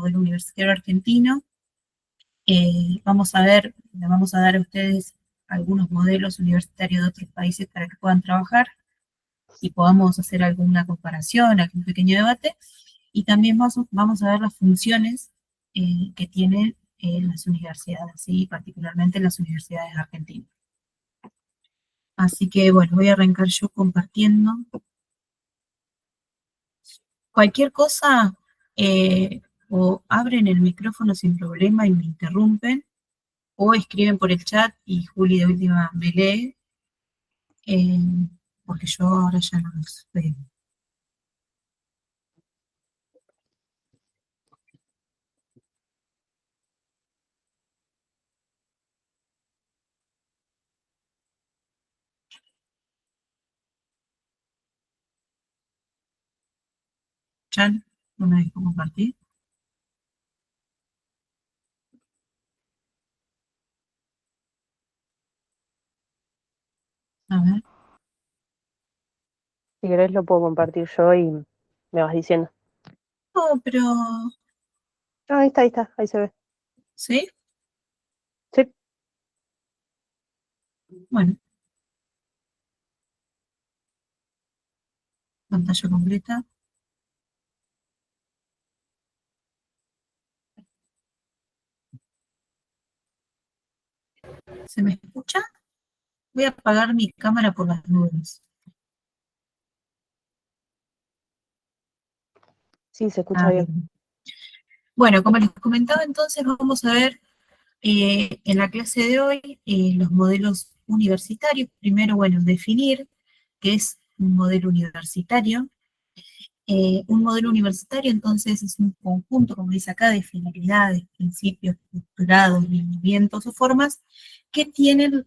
modelo universitario argentino. Le vamos a dar a ustedes algunos modelos universitarios de otros países para que puedan trabajar y podamos hacer alguna comparación, algún pequeño debate. Y también vamos a ver las funciones que tienen las universidades, ¿sí? Particularmente las universidades argentinas. Así que, bueno, voy a arrancar yo compartiendo. Cualquier cosa, o abren el micrófono sin problema y me interrumpen, o escriben por el chat y Juli de última me lee, eh, porque yo ahora ya no los veo. Chan, no me dejo compartir. A ver. Si querés lo puedo compartir yo y me vas diciendo. No, pero... Ah, ahí se ve. ¿Sí? Sí. Bueno. Pantalla completa. ¿Se me escucha? Voy a apagar mi cámara por las nubes. Sí, se escucha bien. Bien. Bueno, como les comentaba, entonces vamos a ver en la clase de hoy los modelos universitarios. Primero, bueno, definir qué es un modelo universitario. Un modelo universitario, entonces, es un conjunto, como dice acá, de finalidades, principios, postulados, lineamientos o formas que tienen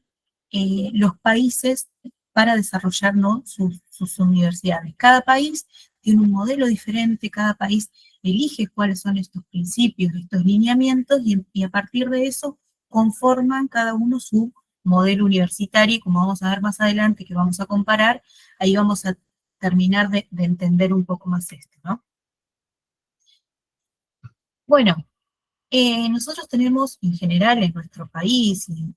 los países para desarrollar, ¿no?, sus universidades. Cada país tiene un modelo diferente, cada país elige cuáles son estos principios, estos lineamientos, y a partir de eso conforman cada uno su modelo universitario, y como vamos a ver más adelante, que vamos a comparar, ahí vamos a terminar de entender un poco más esto, ¿no? Bueno, nosotros tenemos en general en nuestro país y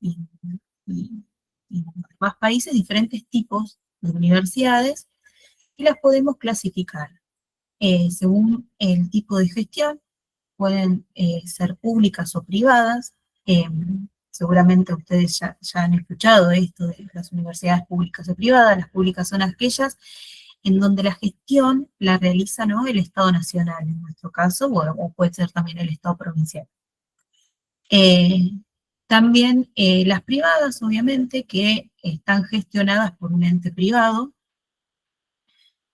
en los demás países diferentes tipos de universidades y las podemos clasificar según el tipo de gestión. Pueden ser públicas o privadas. Eh, Seguramente ustedes ya han escuchado esto de las universidades públicas o privadas. Las públicas son aquellas en donde la gestión la realiza, ¿no?, el Estado Nacional, en nuestro caso, o puede ser también el Estado provincial. Eh, También las privadas, obviamente, que están gestionadas por un ente privado,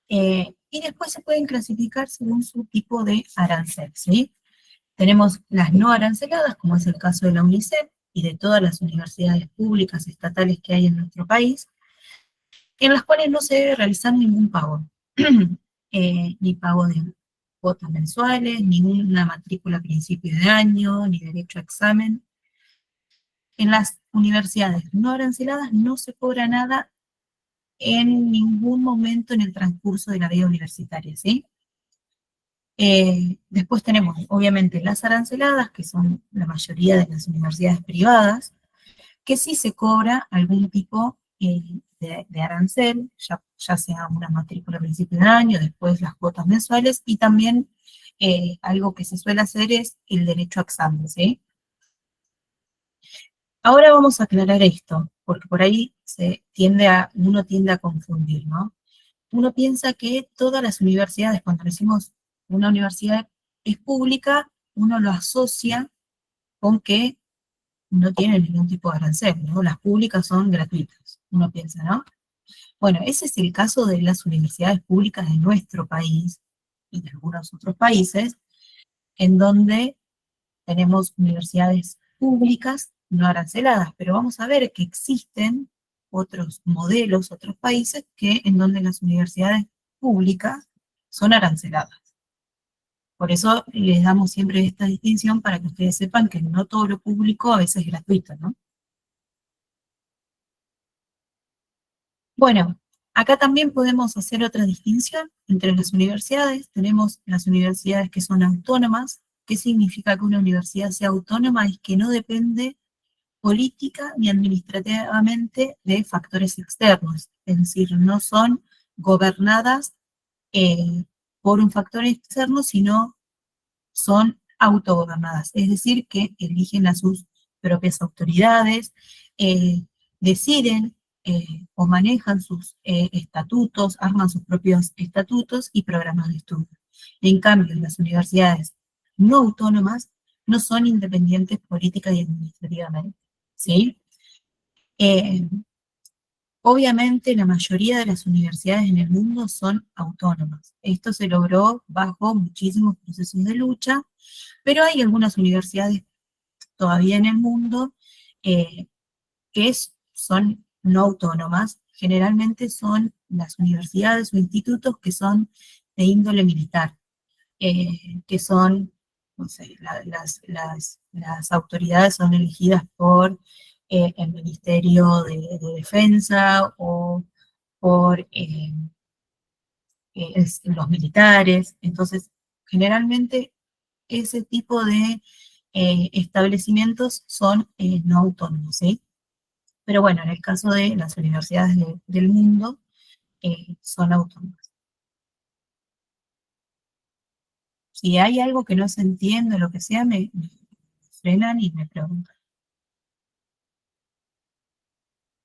y después se pueden clasificar según su tipo de arancel, ¿sí? Tenemos las no aranceladas, como es el caso de la UNICEF y de todas las universidades públicas estatales que hay en nuestro país, en las cuales no se debe realizar ningún pago, ni pago de cuotas mensuales, ninguna matrícula a principio de año, ni derecho a examen. En las universidades no aranceladas no se cobra nada en ningún momento en el transcurso de la vida universitaria, ¿sí? Después tenemos, obviamente, las aranceladas, que son la mayoría de las universidades privadas, que sí se cobra algún tipo de arancel, ya sea una matrícula a principio de año, después las cuotas mensuales, y también algo que se suele hacer es el derecho a examen, ¿sí? Ahora vamos a aclarar esto, porque por ahí uno tiende a confundir, ¿no? Uno piensa que todas las universidades, cuando decimos una universidad es pública, uno lo asocia con que no tienen ningún tipo de arancel, ¿no? Las públicas son gratuitas, uno piensa, ¿no? Bueno, ese es el caso de las universidades públicas de nuestro país y de algunos otros países, en donde tenemos universidades públicas no aranceladas, pero vamos a ver que existen otros modelos, otros países en donde las universidades públicas son aranceladas. Por eso les damos siempre esta distinción para que ustedes sepan que no todo lo público a veces es gratuito, ¿no? Bueno, acá también podemos hacer otra distinción entre las universidades. Tenemos las universidades que son autónomas, ¿Qué significa que una universidad sea autónoma? Es que no depende política ni administrativamente de factores externos, es decir, no son gobernadas por un factor externo, sino son autogobernadas, es decir, que eligen a sus propias autoridades, eh, deciden o manejan sus estatutos, arman sus propios estatutos y programas de estudio. En cambio, las universidades no autónomas no son independientes política y administrativamente, ¿sí? Eh, Obviamente, la mayoría de las universidades en el mundo son autónomas. Esto se logró bajo muchísimos procesos de lucha, pero hay algunas universidades todavía en el mundo eh, son no autónomas. Generalmente son las universidades o institutos que son de índole militar, que son, no sé, las autoridades son elegidas por el Ministerio de Defensa o por los militares. Entonces, generalmente ese tipo de establecimientos son no autónomos, ¿sí? Pero bueno, en el caso de las universidades del mundo, son autónomas. Si hay algo que no se entiende, lo que sea, me frenan y me preguntan.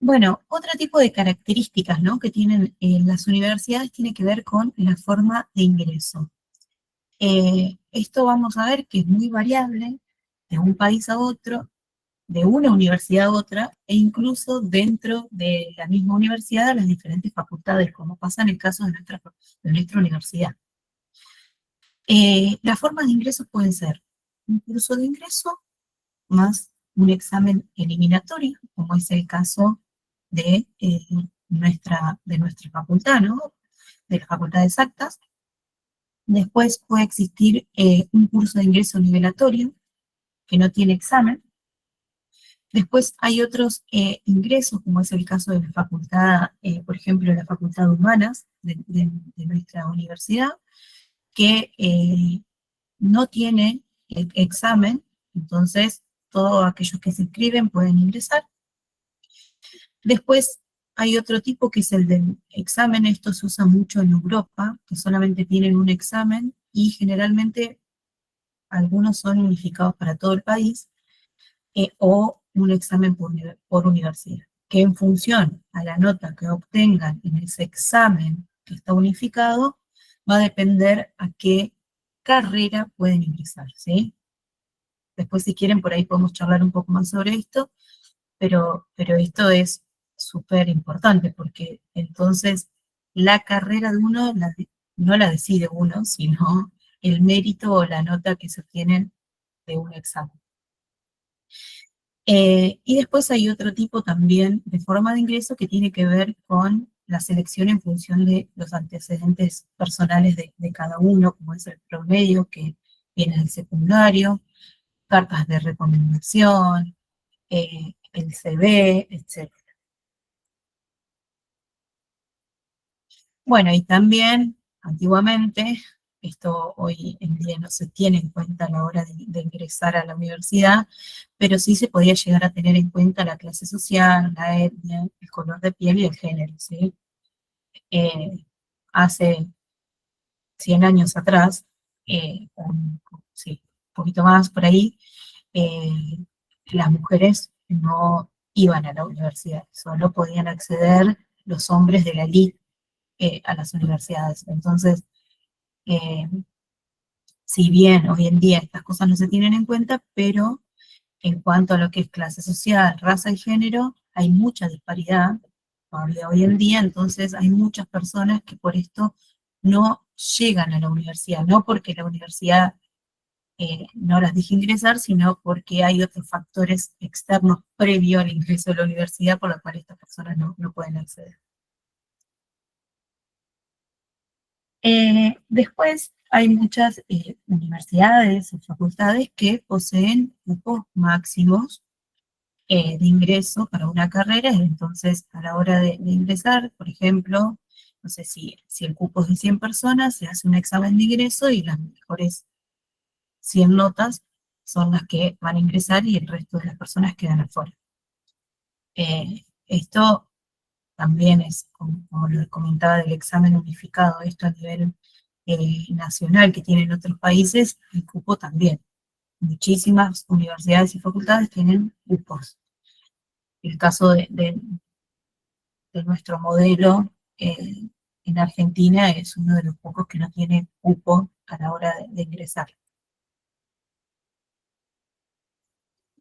Bueno, otro tipo de características, ¿no?, que tienen las universidades tiene que ver con la forma de ingreso. Esto vamos a ver que es muy variable de un país a otro, de una universidad a otra, e incluso dentro de la misma universidad, las diferentes facultades, como pasa en el caso de nuestra universidad. Las formas de ingreso pueden ser un curso de ingreso más un examen eliminatorio, como es el caso de nuestra facultad, ¿no?, de la Facultad de Exactas. Después puede existir un curso de ingreso nivelatorio, que no tiene examen. Después hay otros ingresos, como es el caso de la facultad, por ejemplo, la Facultad de Humanas de nuestra universidad, que no tiene examen, entonces todos aquellos que se inscriben pueden ingresar. Después hay otro tipo que es el del examen. Esto se usa mucho en Europa, que solamente tienen un examen y generalmente algunos son unificados para todo el país, o un examen por universidad, que en función a la nota que obtengan en ese examen que está unificado, va a depender a qué carrera pueden ingresar, ¿sí? Después, si quieren, por ahí podemos charlar un poco más sobre esto, pero esto es súper importante, porque entonces la carrera de uno no la decide uno, sino el mérito o la nota que se obtienen de un examen. Y después hay otro tipo también de forma de ingreso que tiene que ver con la selección en función de los antecedentes personales de cada uno, como es el promedio que viene del secundario, cartas de recomendación, el CV, etc. Bueno, y también, antiguamente, esto hoy en día no se tiene en cuenta a la hora de ingresar a la universidad, pero sí se podía llegar a tener en cuenta la clase social, la etnia, el color de piel y el género, ¿sí? Eh, Hace 100 años atrás, sí, un poquito más por ahí, eh, las mujeres no iban a la universidad, solo podían acceder los hombres de la elite a las universidades. Entonces, eh, si bien hoy en día estas cosas no se tienen en cuenta, pero en cuanto a lo que es clase social, raza y género, hay mucha disparidad todavía hoy en día. Entonces hay muchas personas que por esto no llegan a la universidad, no porque la universidad no las deje ingresar, sino porque hay otros factores externos previo al ingreso a la universidad por los cuales estas personas no pueden acceder. Después hay muchas universidades o facultades que poseen cupos máximos de ingreso para una carrera. Entonces, a la hora de ingresar, por ejemplo, no sé si el cupo es de 100 personas, se hace un examen de ingreso y las mejores 100 notas son las que van a ingresar y el resto de las personas quedan afuera. Esto también es, como lo comentaba, del examen unificado, esto a nivel nacional que tienen otros países, el cupo también. Muchísimas universidades y facultades tienen cupos. El caso de nuestro modelo en Argentina es uno de los pocos que no tiene cupo a la hora de ingresar.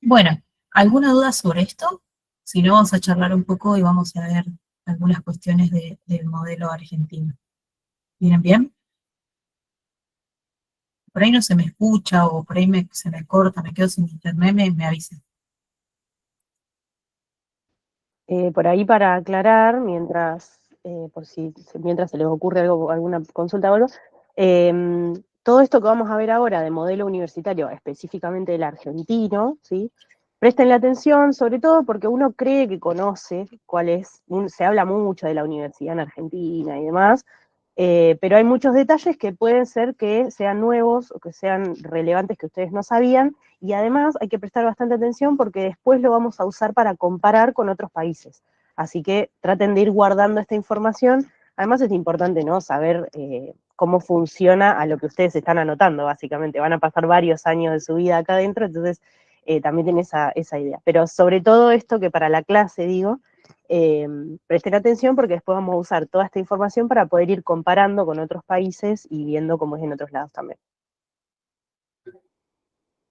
Bueno, ¿alguna duda sobre esto? Si no, vamos a charlar un poco y vamos a ver algunas cuestiones del modelo argentino. ¿Vienen bien? Por ahí no se me escucha o por ahí se me corta, me quedo sin internet, me avisen. Por ahí para aclarar, mientras se les ocurre algo, alguna consulta o algo, todo esto que vamos a ver ahora de modelo universitario, específicamente el argentino, ¿sí? Prestenle atención, sobre todo porque uno cree que conoce cuál es, se habla mucho de la universidad en Argentina y demás, pero hay muchos detalles que pueden ser que sean nuevos o que sean relevantes que ustedes no sabían, y además hay que prestar bastante atención porque después lo vamos a usar para comparar con otros países. Así que traten de ir guardando esta información. Además es importante, ¿no?, saber cómo funciona a lo que ustedes están anotando, básicamente. Van a pasar varios años de su vida acá adentro, entonces también tienen esa idea. Pero sobre todo esto que para la clase, digo, presten atención porque después vamos a usar toda esta información para poder ir comparando con otros países y viendo cómo es en otros lados también.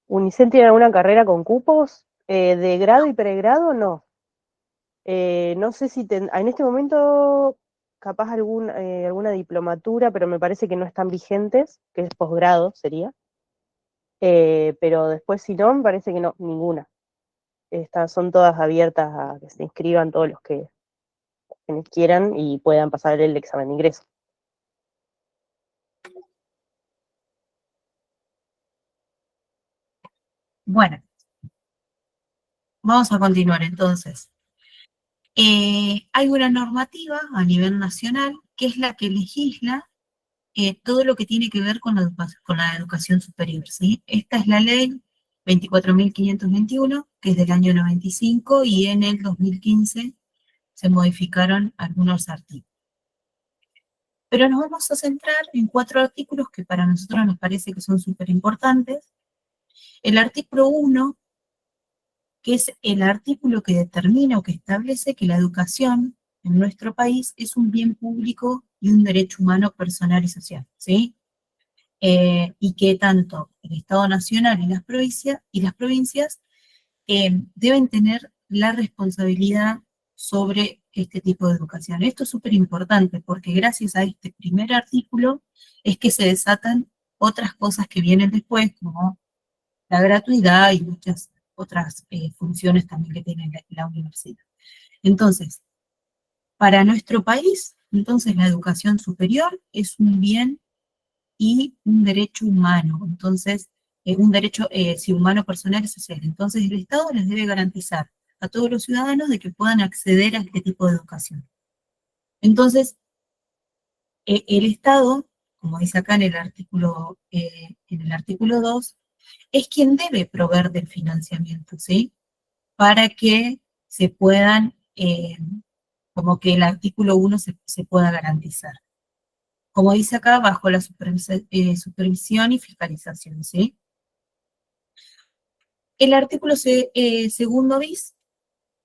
¿UNICEN tiene alguna carrera con cupos? ¿De grado y pregrado? No. No sé si en este momento capaz alguna diplomatura, pero me parece que no están vigentes, que es posgrado sería. Pero después si no, me parece que no, ninguna. Son todas abiertas a que se inscriban todos los que quienes quieran y puedan pasar el examen de ingreso. Bueno, vamos a continuar entonces. Hay una normativa a nivel nacional que es la que legisla todo lo que tiene que ver con la educación superior, ¿sí? Esta es la ley 24.521, que es del año 95, y en el 2015 se modificaron algunos artículos. Pero nos vamos a centrar en 4 artículos que para nosotros nos parece que son súper importantes. El artículo 1, que es el artículo que determina o que establece que la educación en nuestro país es un bien público y un derecho humano personal y social, ¿sí? Y que tanto el Estado Nacional y las provincias deben tener la responsabilidad sobre este tipo de educación. Esto es súper importante porque gracias a este primer artículo es que se desatan otras cosas que vienen después, como la gratuidad y muchas otras funciones también que tiene la universidad. Entonces, para nuestro país, entonces la educación superior es un bien y un derecho humano, entonces, un derecho humano, personal y social. Entonces, el Estado les debe garantizar a todos los ciudadanos de que puedan acceder a este tipo de educación. Entonces, el Estado, como dice acá en el artículo 2, es quien debe proveer del financiamiento, ¿sí? Para que se puedan, como que el artículo 1 se pueda garantizar. Como dice acá, bajo la supervisión y fiscalización, ¿sí? El artículo segundo bis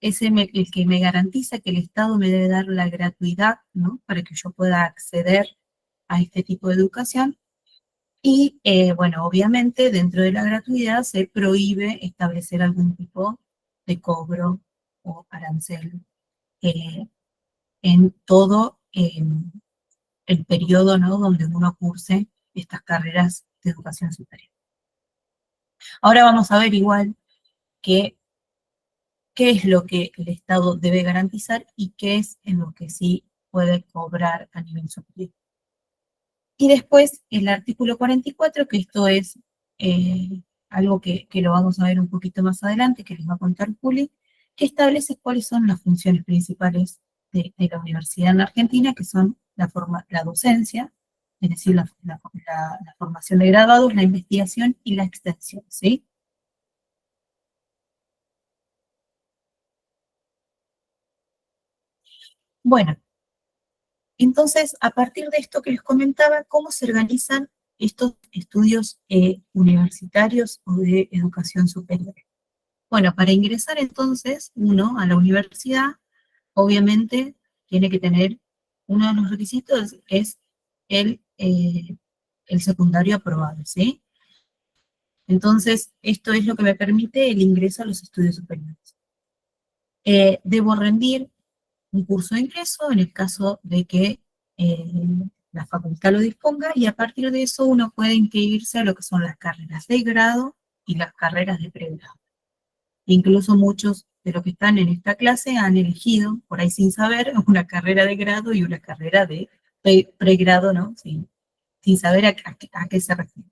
es el que me garantiza que el Estado me debe dar la gratuidad, ¿no?, para que yo pueda acceder a este tipo de educación. Y, bueno, obviamente, dentro de la gratuidad se prohíbe establecer algún tipo de cobro o arancel en todo el periodo, ¿no?, donde uno curse estas carreras de educación superior. Ahora vamos a ver igual qué es lo que el Estado debe garantizar y qué es en lo que sí puede cobrar a nivel superior. Y después el artículo 44, que esto es algo que lo vamos a ver un poquito más adelante, que les va a contar Juli, que establece cuáles son las funciones principales de la universidad en Argentina, que son la docencia, es decir, la formación de graduados, la investigación y la extensión, ¿sí? Bueno, entonces, a partir de esto que les comentaba, ¿cómo se organizan estos estudios universitarios o de educación superior? Bueno, para ingresar entonces uno a la universidad, obviamente tiene que tener, uno de los requisitos es el secundario aprobado, ¿sí? Entonces, esto es lo que me permite el ingreso a los estudios superiores. Debo rendir un curso de ingreso en el caso de que eh, la facultad lo disponga, y a partir de eso uno puede inscribirse a lo que son las carreras de grado y las carreras de pregrado. Incluso muchos de los que están en esta clase han elegido, por ahí sin saber, una carrera de grado y una carrera de pregrado, ¿no? Sin saber a qué se refiere.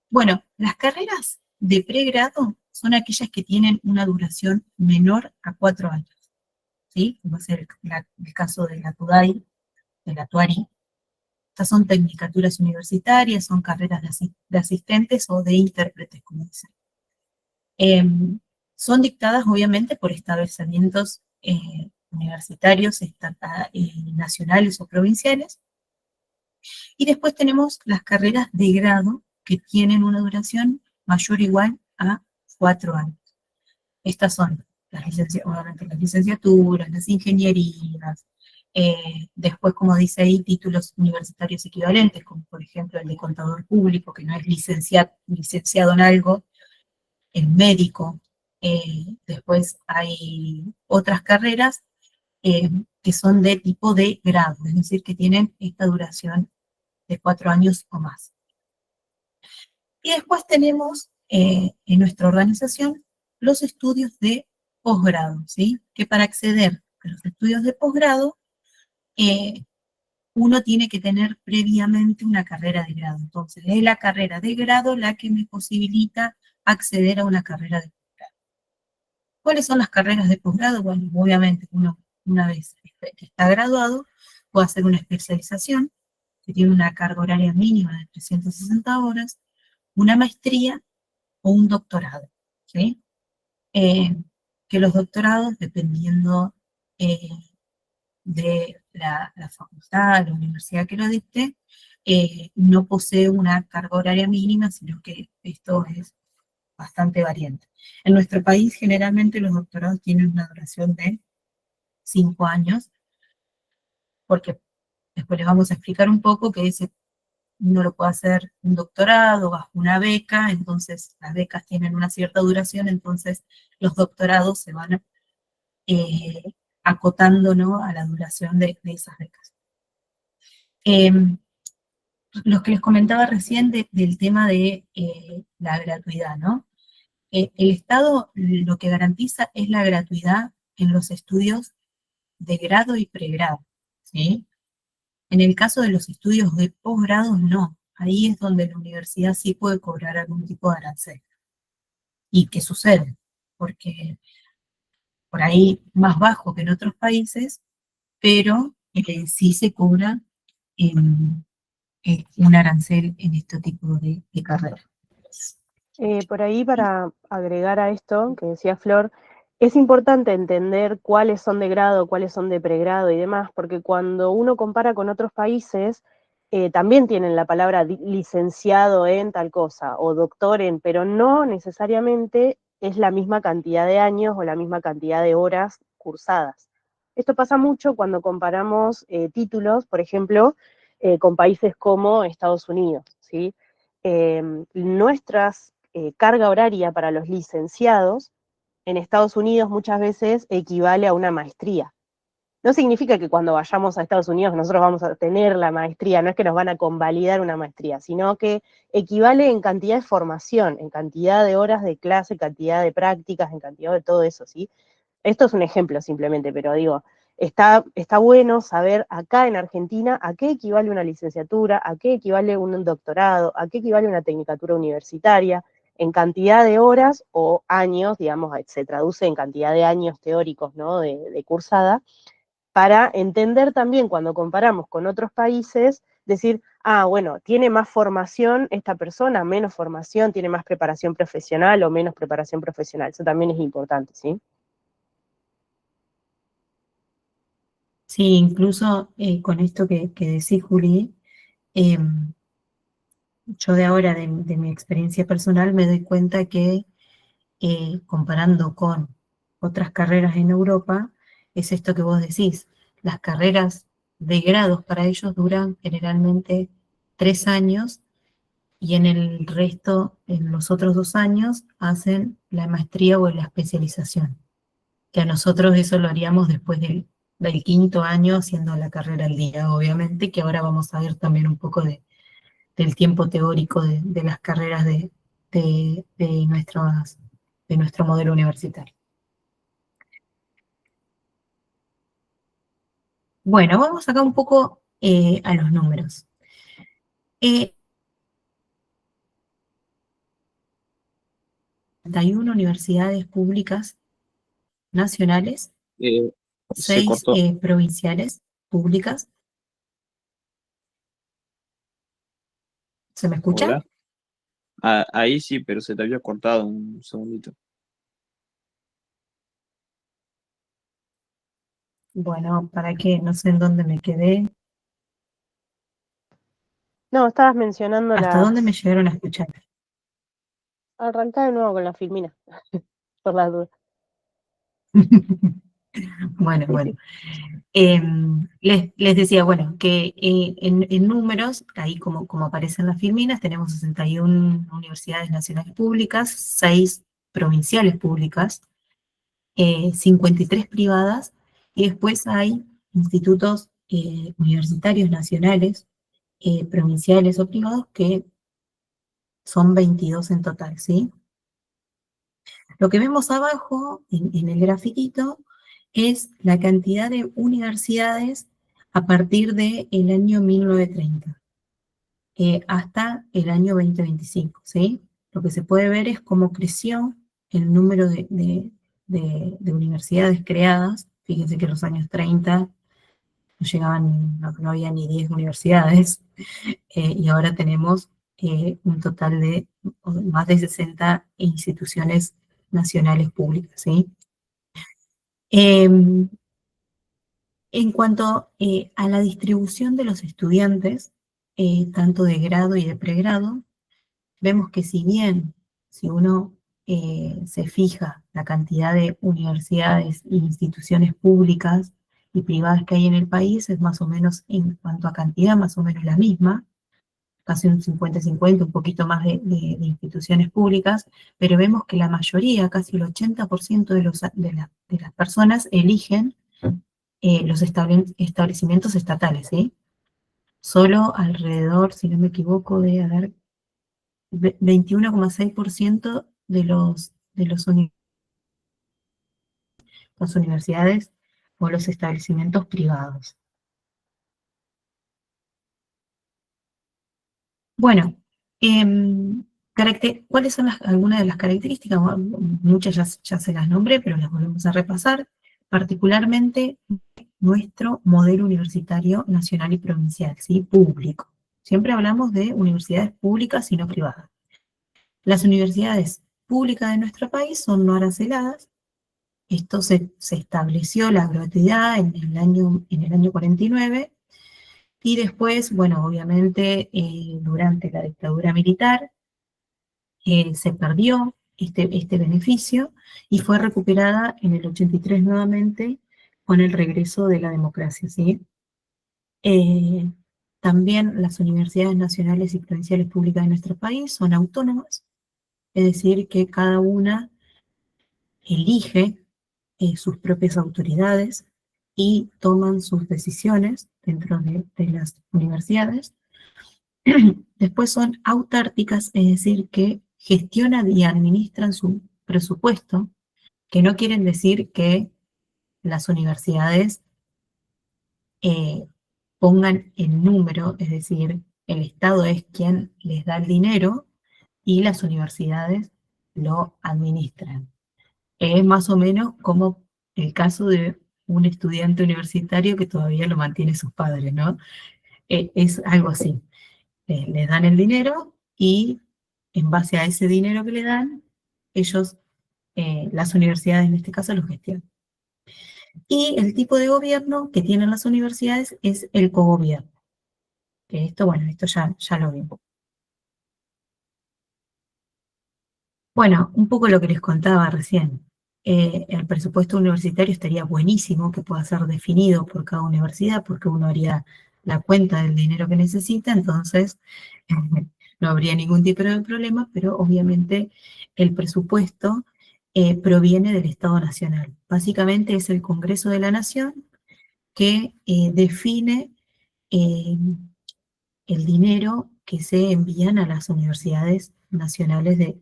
Bueno, las carreras de pregrado son aquellas que tienen una duración menor a 4 años, ¿sí? Como es el caso de la TUDAI, de la TUARI. Estas son tecnicaturas universitarias, son carreras de asistentes o de intérpretes, como dicen. Son dictadas obviamente por establecimientos universitarios, nacionales o provinciales. Y después tenemos las carreras de grado que tienen una duración mayor o igual a 4 años. Estas son obviamente las licenciaturas, las ingenierías, después, como dice ahí, títulos universitarios equivalentes, como por ejemplo el de contador público, que no es licenciado en algo, el médico. Después hay otras carreras que son de tipo de grado, es decir, que tienen esta duración de 4 años o más. Y después tenemos en nuestra organización los estudios de posgrado, ¿sí? Que para acceder a los estudios de posgrado, uno tiene que tener previamente una carrera de grado. Entonces, es la carrera de grado la que me posibilita acceder a una carrera de posgrado. ¿Cuáles son las carreras de posgrado? Bueno, obviamente uno, una vez que está graduado, puede hacer una especialización, que tiene una carga horaria mínima de 360 horas, una maestría o un doctorado, ¿sí? Que los doctorados, dependiendo de la facultad, la universidad que lo dicte, no posee una carga horaria mínima, sino que esto es bastante variante. En nuestro país, generalmente los doctorados tienen una duración de 5 años, porque después les vamos a explicar un poco que uno lo puede hacer un doctorado bajo una beca, entonces las becas tienen una cierta duración, entonces los doctorados se van eh, acotando, ¿no?, a la duración de esas becas. Los que les comentaba recién del tema de la gratuidad, ¿no? El Estado lo que garantiza es la gratuidad en los estudios de grado y pregrado, ¿sí? En el caso de los estudios de posgrado, no. Ahí es donde la universidad sí puede cobrar algún tipo de arancel. ¿Y qué sucede? Porque por ahí más bajo que en otros países, pero sí se cobra un arancel en este tipo de carreras. Por ahí, para agregar a esto que decía Flor, es importante entender cuáles son de grado, cuáles son de pregrado y demás, porque cuando uno compara con otros países, también tienen la palabra licenciado en tal cosa o doctor en, pero no necesariamente es la misma cantidad de años o la misma cantidad de horas cursadas. Esto pasa mucho cuando comparamos títulos, por ejemplo, con países como Estados Unidos, ¿sí? Nuestras carga horaria para los licenciados en Estados Unidos muchas veces equivale a una maestría. No significa que cuando vayamos a Estados Unidos nosotros vamos a tener la maestría, no es que nos van a convalidar una maestría, sino que equivale en cantidad de formación, en cantidad de horas de clase, cantidad de prácticas, en cantidad de todo eso, ¿sí? Esto es un ejemplo simplemente, pero digo, está bueno saber acá en Argentina a qué equivale una licenciatura, a qué equivale un doctorado, a qué equivale una tecnicatura universitaria, en cantidad de horas o años, digamos, se traduce en cantidad de años teóricos, ¿no?, de cursada, para entender también cuando comparamos con otros países decir, ah, bueno, tiene más formación esta persona, menos formación, tiene más preparación profesional o menos preparación profesional. Eso también es importante, ¿sí? Sí, incluso con esto que decís, Juli, yo de ahora, de mi experiencia personal, me doy cuenta que comparando con otras carreras en Europa, es esto que vos decís, las carreras de grados para ellos duran generalmente 3 años y en el resto, en los otros 2 años, hacen la maestría o la especialización, que a nosotros eso lo haríamos después del quinto año haciendo la carrera al día, obviamente, que ahora vamos a ver también un poco del tiempo teórico de las carreras de nuestro modelo universitario. Bueno, vamos acá un poco a los números. 31 universidades públicas nacionales, Eh, se 6 cortó. provinciales públicas. ¿Se me escucha? Hola. Ah, ahí sí, pero se te había cortado un segundito. Bueno, para que no sé en dónde me quedé. No, estabas mencionando ¿Hasta dónde me las... llegaron a escuchar? Arrancá de nuevo con la filmina, por las dudas. Bueno. Les decía, bueno, que en números, ahí como aparecen las filminas, tenemos 61 universidades nacionales públicas, 6 provinciales públicas, 53 privadas, y después hay institutos universitarios nacionales, provinciales o privados, que son 22 en total, ¿sí? Lo que vemos abajo, en el grafiquito, es la cantidad de universidades a partir del año 1930 hasta el año 2025, ¿sí? Lo que se puede ver es cómo creció el número de universidades creadas. Fíjense que en los años 30 no llegaban, no había ni 10 universidades, y ahora tenemos un total de más de 60 instituciones nacionales públicas, ¿sí? En cuanto a la distribución de los estudiantes, tanto de grado y de pregrado, vemos que si uno se fija la cantidad de universidades e instituciones públicas y privadas que hay en el país, es más o menos, en cuanto a cantidad, más o menos la misma, casi un 50-50, un poquito más de instituciones públicas, pero vemos que la mayoría, casi el 80% de las personas eligen los establecimientos estatales, ¿sí? Solo alrededor, si no me equivoco, de haber 21,6% las universidades o los establecimientos privados. Bueno, ¿cuáles son algunas de las características? Bueno, muchas ya se las nombré, pero las volvemos a repasar. Particularmente nuestro modelo universitario nacional y provincial, ¿sí? Público. Siempre hablamos de universidades públicas y no privadas. Las universidades públicas de nuestro país son no aranceladas. Esto se estableció la gratuidad en el año 49, y después, bueno, obviamente durante la dictadura militar se perdió este beneficio y fue recuperada en el 83 nuevamente con el regreso de la democracia, ¿sí? Eh, También las universidades nacionales y provinciales públicas de nuestro país son autónomas, es decir, que cada una elige sus propias autoridades y toman sus decisiones dentro de las universidades. Después son autárticas, es decir, que gestionan y administran su presupuesto, que no quieren decir que las universidades eh, pongan el número, es decir, el Estado es quien les da el dinero y las universidades lo administran. Es más o menos como el caso de un estudiante universitario que todavía lo mantiene sus padres, ¿no? Es algo así. Les dan el dinero y en base a ese dinero que le dan, ellos, las universidades en este caso, lo gestionan. Y el tipo de gobierno que tienen las universidades es el cogobierno. Que esto, bueno, esto ya lo vimos. Bueno, un poco lo que les contaba recién. El presupuesto universitario estaría buenísimo que pueda ser definido por cada universidad, porque uno haría la cuenta del dinero que necesita, entonces no habría ningún tipo de problema, pero obviamente el presupuesto proviene del Estado Nacional. Básicamente es el Congreso de la Nación que define eh, el dinero que se envían a las universidades nacionales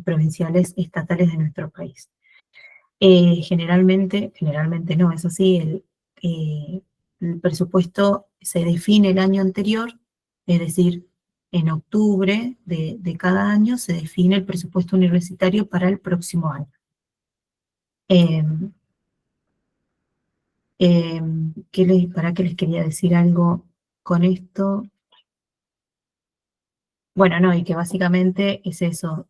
provinciales, estatales de nuestro país. Generalmente no, es así, el presupuesto se define el año anterior, es decir, en octubre de cada año se define el presupuesto universitario para el próximo año. ¿Para qué les quería decir algo con esto? Bueno, no, y que básicamente es eso,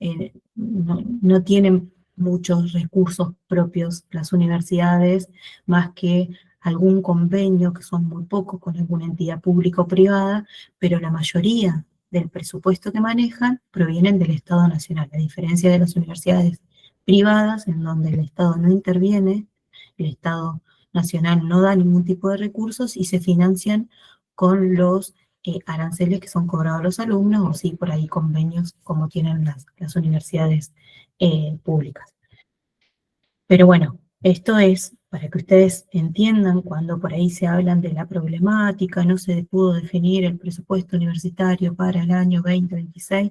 no tienen muchos recursos propios las universidades, más que algún convenio, que son muy pocos, con alguna entidad pública o privada, pero la mayoría del presupuesto que manejan provienen del Estado Nacional, a diferencia de las universidades privadas, en donde el Estado no interviene, el Estado Nacional no da ningún tipo de recursos y se financian con los aranceles que son cobrados a los alumnos, o sí, por ahí convenios como tienen las universidades públicas. Pero bueno, esto es para que ustedes entiendan cuando por ahí se hablan de la problemática, no se pudo definir el presupuesto universitario para el año 2026,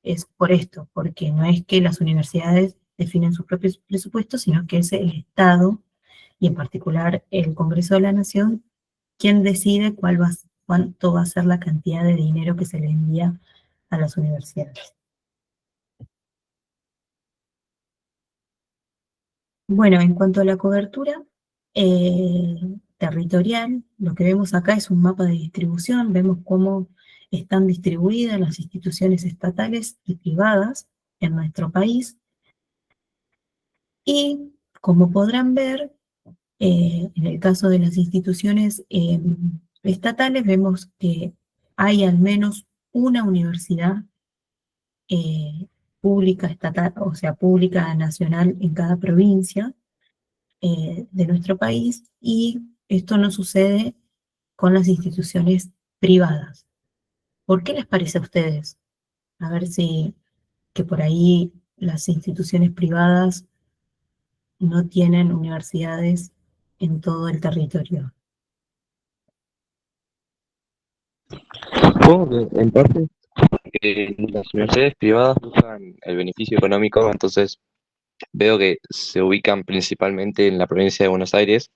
es por esto, porque no es que las universidades definen sus propios presupuestos, sino que es el Estado, y en particular el Congreso de la Nación, quien decide cuánto va a ser la cantidad de dinero que se le envía a las universidades. Bueno, en cuanto a la cobertura eh, territorial, lo que vemos acá es un mapa de distribución, vemos cómo están distribuidas las instituciones estatales y privadas en nuestro país, y como podrán ver, en el caso de las instituciones estatales, vemos que hay al menos una universidad pública estatal, o sea, pública nacional en cada provincia de nuestro país, y esto no sucede con las instituciones privadas. ¿Por qué les parece a ustedes? A ver si que por ahí las instituciones privadas no tienen universidades en todo el territorio. Supongo que en parte las universidades privadas buscan el beneficio económico, entonces veo que se ubican principalmente en la provincia de Buenos Aires,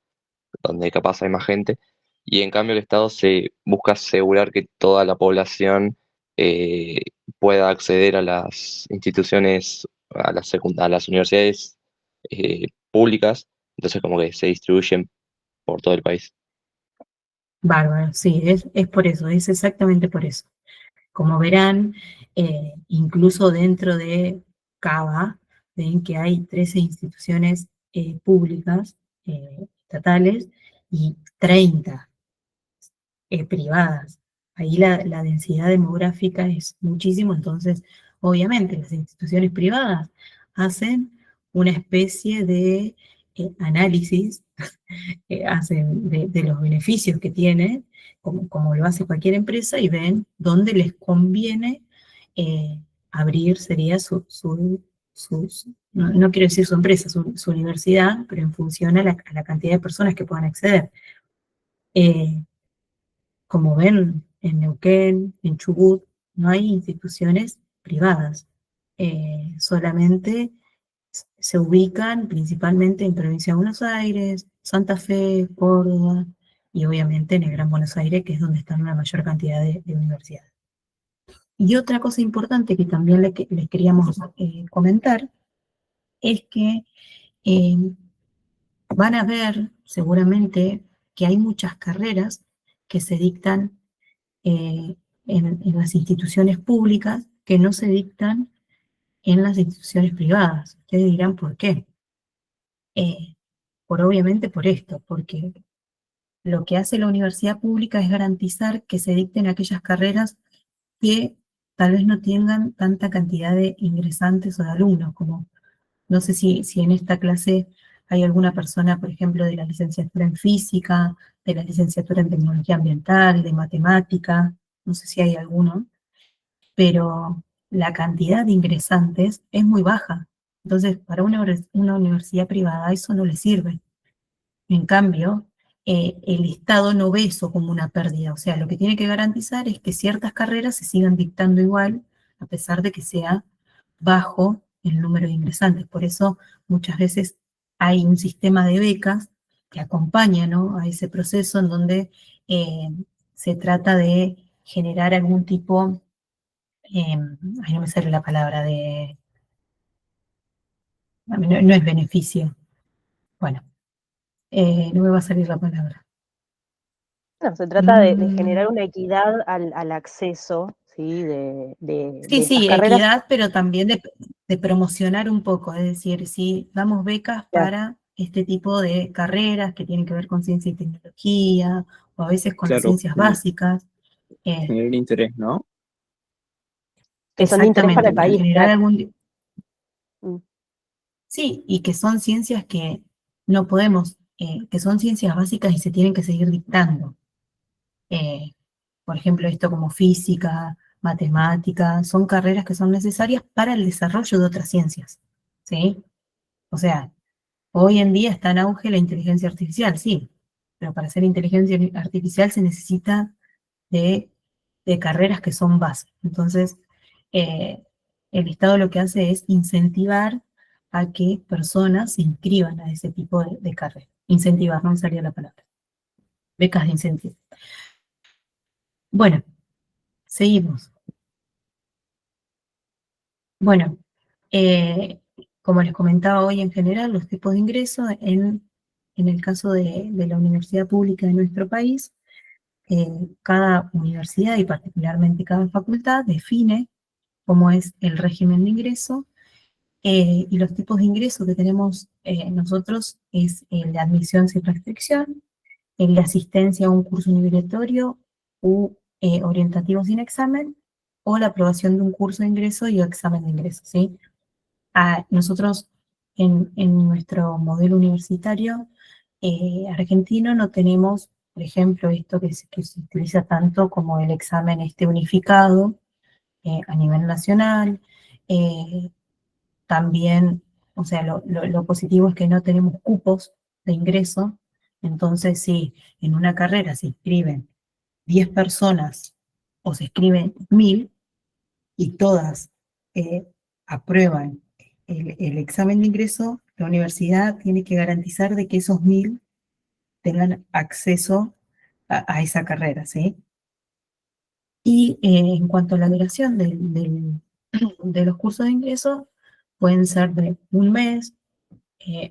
donde capaz hay más gente, y en cambio el Estado se busca asegurar que toda la población eh, pueda acceder a las instituciones, a las universidades públicas, entonces como que se distribuyen por todo el país. Bárbaro, sí, es por eso, es exactamente por eso. Como verán, incluso dentro de CABA, ven que hay 13 instituciones públicas, estatales, y 30 privadas. Ahí la densidad demográfica es muchísimo, entonces obviamente las instituciones privadas hacen una especie de análisis hacen de los beneficios que tiene, como lo hace cualquier empresa, y ven dónde les conviene abrir, sería no quiero decir su empresa, su universidad, pero en función a la cantidad de personas que puedan acceder. Como ven, en Neuquén, en Chubut, no hay instituciones privadas, solamente se ubican principalmente en Provincia de Buenos Aires, Santa Fe, Córdoba y obviamente en el Gran Buenos Aires, que es donde están la mayor cantidad de universidades. Y otra cosa importante que también les queríamos comentar es que eh, van a ver seguramente que hay muchas carreras que se dictan en las instituciones públicas que no se dictan en las instituciones privadas. Ustedes dirán, ¿por qué? Obviamente por esto, porque lo que hace la universidad pública es garantizar que se dicten aquellas carreras que tal vez no tengan tanta cantidad de ingresantes o de alumnos, como no sé si en esta clase hay alguna persona, por ejemplo, de la licenciatura en física, de la licenciatura en tecnología ambiental, de matemática, no sé si hay alguno, pero la cantidad de ingresantes es muy baja. Entonces, para una universidad privada eso no le sirve. En cambio, el Estado no ve eso como una pérdida. O sea, lo que tiene que garantizar es que ciertas carreras se sigan dictando igual, a pesar de que sea bajo el número de ingresantes. Por eso muchas veces hay un sistema de becas que acompaña, ¿no?, a ese proceso en donde eh, se trata de generar algún tipo, ay, no me sale la palabra, no es beneficio. Bueno, no me va a salir la palabra. No, se trata de generar una equidad al acceso, ¿sí? de Sí, estas sí, carreras. equidad, pero también de promocionar un poco, es decir, si damos becas Claro, para este tipo de carreras que tienen que ver con ciencia y tecnología, o a veces con las Claro, ciencias básicas, generar interés, ¿no? que son de interés para exactamente, el para país, generar claro. algún... Mm. Sí, y que son ciencias que no podemos, que son ciencias básicas y se tienen que seguir dictando. Eh, por ejemplo, esto como física, matemática, son carreras que son necesarias para el desarrollo de otras ciencias, ¿sí? O sea, hoy en día está en auge la inteligencia artificial, sí, pero para hacer inteligencia artificial se necesita de, de carreras que son básicas. Entonces, eh, el Estado lo que hace es incentivar a que personas se inscriban a ese tipo de carreras. Incentivar, no me salía la palabra. Becas de incentivo. Bueno, seguimos. Bueno, como les comentaba hoy en general, los tipos de ingreso en el caso de la universidad pública de nuestro país, cada universidad y particularmente cada facultad define cómo es el régimen de ingreso, y los tipos de ingreso que tenemos nosotros es el de admisión sin restricción, el de asistencia a un curso obligatorio u orientativo sin examen, o la aprobación de un curso de ingreso y o examen de ingreso, ¿sí? Nosotros en nuestro modelo universitario argentino no tenemos, por ejemplo, esto que se utiliza tanto como el examen unificado a nivel nacional. eh, También, o sea, lo positivo es que no tenemos cupos de ingreso. Entonces, si en una carrera se inscriben 10 personas o se inscriben 1000 y todas eh, aprueban el examen de ingreso, la universidad tiene que garantizar de que esos 1000 tengan acceso a esa carrera, ¿sí? Y en cuanto a la duración de los cursos de ingreso, pueden ser de un mes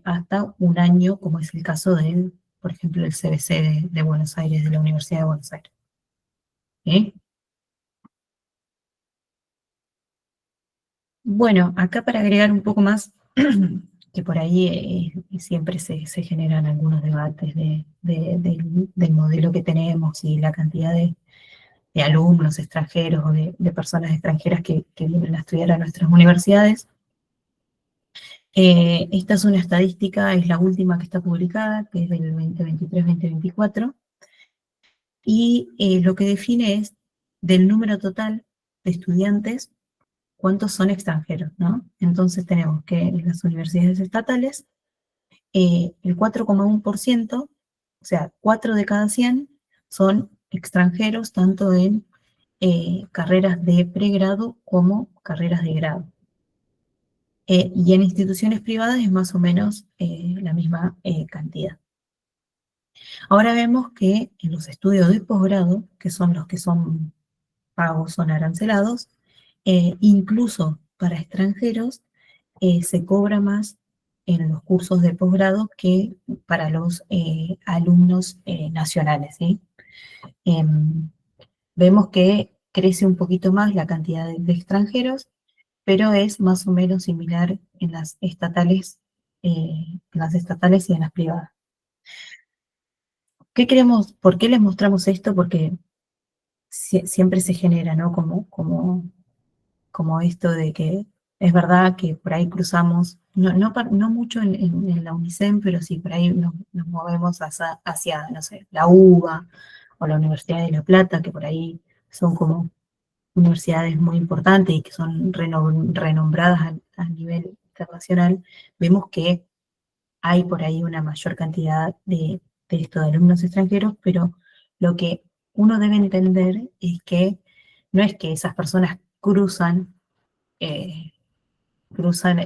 hasta un año, como es el caso del, por ejemplo, el CBC de Buenos Aires, de la Universidad de Buenos Aires. ¿Sí? Bueno, acá para agregar un poco más, que por ahí siempre se generan algunos debates del modelo que tenemos y la cantidad de alumnos extranjeros o de personas extranjeras que vienen a estudiar a nuestras universidades. Esta es una estadística, es la última que está publicada, que es del 2023-2024, y lo que define es del número total de estudiantes, cuántos son extranjeros, ¿no? Entonces tenemos que en las universidades estatales, el 4,1%, o sea, 4 de cada 100 son extranjeros, tanto en carreras de pregrado como carreras de grado. Y en instituciones privadas es más o menos la misma cantidad. Ahora vemos que en los estudios de posgrado, que son los que son pagos, son arancelados, incluso para extranjeros, se cobra más en los cursos de posgrado que para los alumnos nacionales, ¿sí? Em, vemos que crece un poquito más la cantidad de extranjeros, pero es más o menos similar en las estatales y en las privadas. ¿Por qué les mostramos esto? Porque siempre se genera, ¿no? Como esto de que es verdad que por ahí cruzamos, no mucho en la UNICEN, pero sí por ahí nos movemos hacia, no sé, la UBA o la Universidad de La Plata, que por ahí son como universidades muy importantes y que son renombradas a nivel internacional. Vemos que hay por ahí una mayor cantidad de alumnos extranjeros, pero lo que uno debe entender es que no es que esas personas eh, cruzan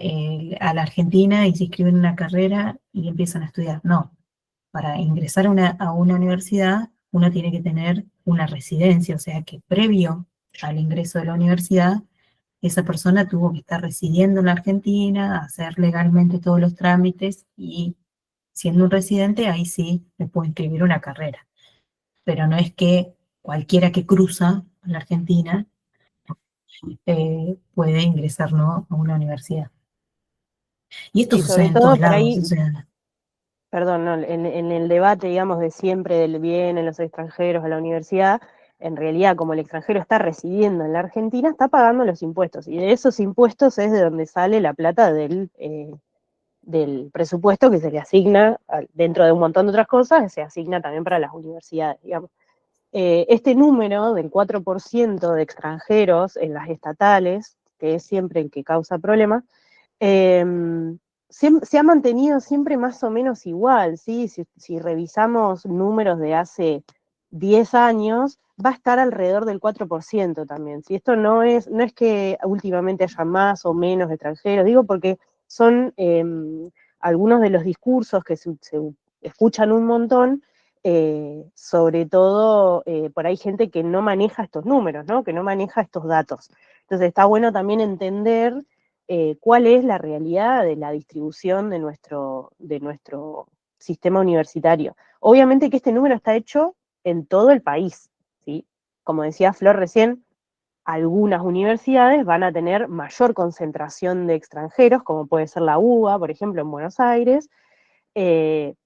a la Argentina y se inscriben en una carrera y empiezan a estudiar. No, para ingresar a una universidad uno tiene que tener una residencia, o sea que previo al ingreso de la universidad, esa persona tuvo que estar residiendo en la Argentina, hacer legalmente todos los trámites y siendo un residente, ahí sí me puedo inscribir una carrera. Pero no es que cualquiera que cruza a la Argentina puede ingresar, ¿no?, a una universidad. Y esto Y sucede sobre en todos todo por lados, ahí, o sea, perdón, no, en el debate, digamos, de siempre del bien en los extranjeros a la universidad, en realidad, como el extranjero está residiendo en la Argentina, está pagando los impuestos. Y de esos impuestos es de donde sale la plata del presupuesto que se le asigna, dentro de un montón de otras cosas, se asigna también para las universidades, digamos. Este número del 4% de extranjeros en las estatales, que es siempre el que causa problemas, eh, se ha mantenido siempre más o menos igual, ¿sí? Si revisamos números de hace 10 años, va a estar alrededor del 4% también. ¿Sí? Esto no es que últimamente haya más o menos extranjeros, digo porque son algunos de los discursos que se escuchan un montón, sobre todo por ahí gente que no maneja estos números, ¿no? Que no maneja estos datos. Entonces está bueno también entender cuál es la realidad de la distribución de nuestro sistema universitario. Obviamente que este número está hecho en todo el país, ¿sí? Como decía Flor recién, algunas universidades van a tener mayor concentración de extranjeros, como puede ser la UBA, por ejemplo, en Buenos Aires,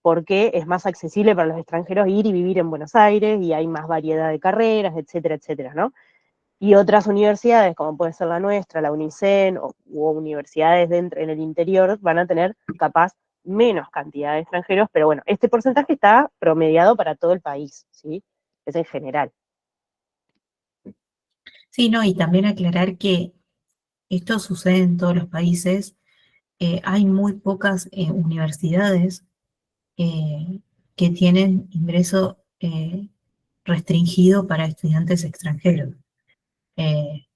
porque es más accesible para los extranjeros ir y vivir en Buenos Aires y hay más variedad de carreras, etcétera, etcétera, ¿no? Y otras universidades, como puede ser la nuestra, la UNICEN, u universidades en el interior, van a tener capaz menos cantidad de extranjeros, pero bueno, este porcentaje está promediado para todo el país, ¿sí? Es en general. sí, no, y también aclarar que esto sucede en todos los países. Hay muy pocas universidades que tienen ingreso restringido para estudiantes extranjeros. Eh,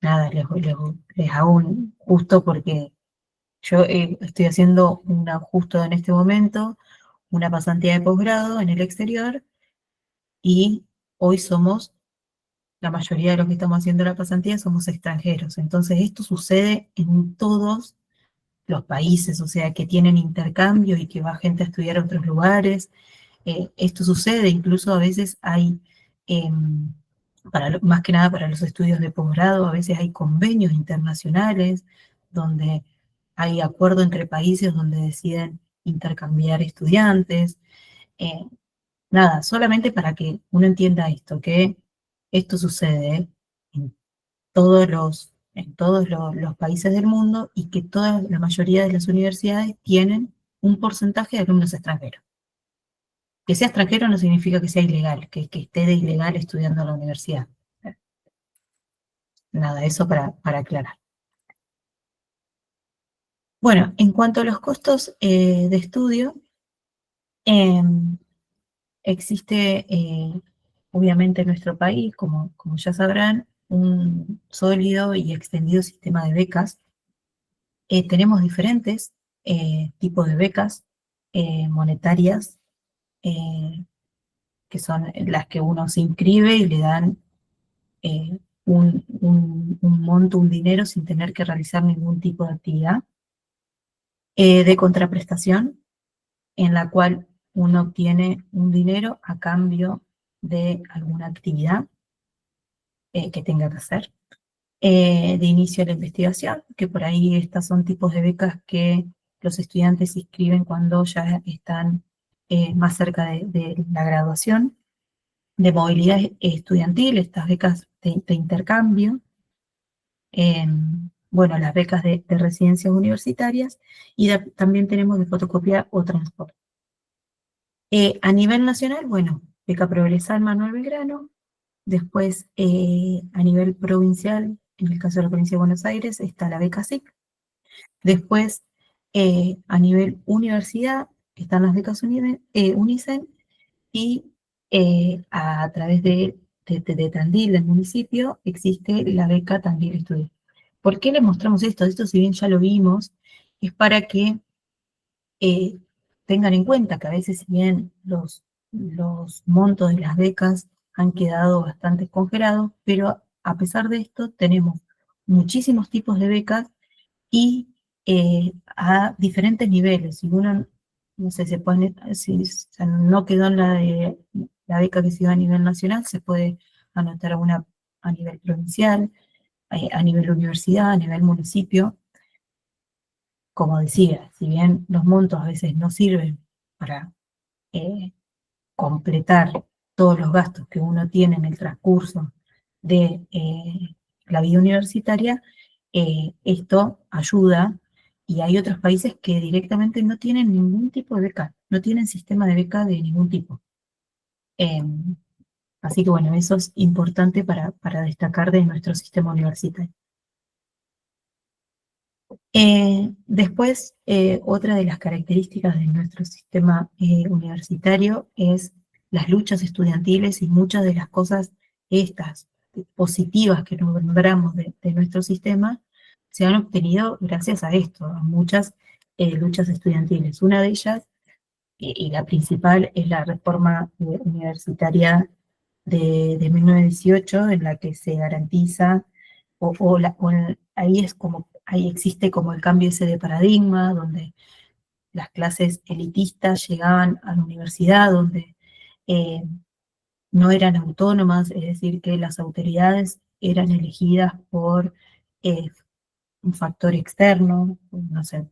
Nada, les hago un justo porque yo estoy haciendo justo en este momento una pasantía de posgrado en el exterior y hoy la mayoría de los que estamos haciendo la pasantía somos extranjeros. Entonces esto sucede en todos los países, o sea, que tienen intercambio y que va gente a estudiar a otros lugares. Esto sucede, incluso a veces hay, más que nada para los estudios de posgrado, a veces hay convenios internacionales donde hay acuerdo entre países donde deciden intercambiar estudiantes. Eh, Nada, solamente para que uno entienda esto, que esto sucede en los países del mundo y que la mayoría de las universidades tienen un porcentaje de alumnos extranjeros. Que sea extranjero no significa que sea ilegal, que esté de ilegal estudiando en la universidad. Nada, eso para aclarar. Bueno, en cuanto a los costos de estudio, existe, obviamente en nuestro país, como ya sabrán, un sólido y extendido sistema de becas. Tenemos diferentes tipos de becas monetarias, que son las que uno se inscribe y le dan un monto, un dinero, sin tener que realizar ningún tipo de actividad. De contraprestación, en la cual uno obtiene un dinero a cambio de alguna actividad que tenga que hacer. De inicio de la investigación, que por ahí estas son tipos de becas que los estudiantes inscriben cuando ya están más cerca de la graduación. De movilidad estudiantil, estas becas de intercambio, bueno, las becas de residencias universitarias, y también tenemos de fotocopia o transporte. A nivel nacional, bueno, beca Progresar Manuel Belgrano. Después, a nivel provincial, en el caso de la provincia de Buenos Aires, está la beca SIC. Después, a nivel universidad, están las becas UNICEN, y a través de Tandil, del municipio, existe la beca Tandil Estudio. ¿Por qué les mostramos esto? Esto, si bien ya lo vimos, es para que tengan en cuenta que a veces, si bien los montos de las becas han quedado bastante congelados, pero a pesar de esto tenemos muchísimos tipos de becas y a diferentes niveles. Si uno, no sé, si no quedó en la beca que se dio a nivel nacional, se puede anotar a una a nivel provincial, a nivel universidad, a nivel municipio. Como decía, si bien los montos a veces no sirven para completar todos los gastos que uno tiene en el transcurso de la vida universitaria, esto ayuda, y hay otros países que directamente no tienen ningún tipo de beca, no tienen sistema de beca de ningún tipo. Así que bueno, eso es importante para destacar de nuestro sistema universitario. Después, otra de las características de nuestro sistema universitario es las luchas estudiantiles, y muchas de las cosas estas positivas que nos nombramos de nuestro sistema se han obtenido gracias a esto, a muchas luchas estudiantiles. Una de ellas, y la principal, es la reforma universitaria de 1918, en la que se garantiza, ahí es como, ahí existe como el cambio ese de paradigma, donde las clases elitistas llegaban a la universidad, donde eh, no eran autónomas, es decir, que las autoridades eran elegidas por eh, un factor externo, no sé,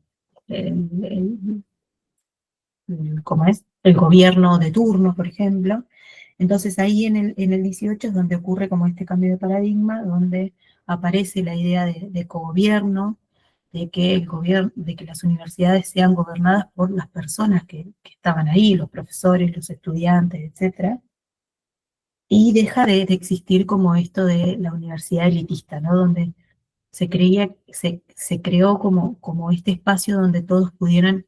el, ¿cómo es? El gobierno de turno, por ejemplo. Entonces ahí en el 18 es donde ocurre como este cambio de paradigma, donde aparece la idea de cogobierno, de que de que las universidades sean gobernadas por las personas que estaban ahí, los profesores, los estudiantes, etc. Y deja de existir como esto de la universidad elitista, ¿no? Donde se creó como este espacio donde todos pudieran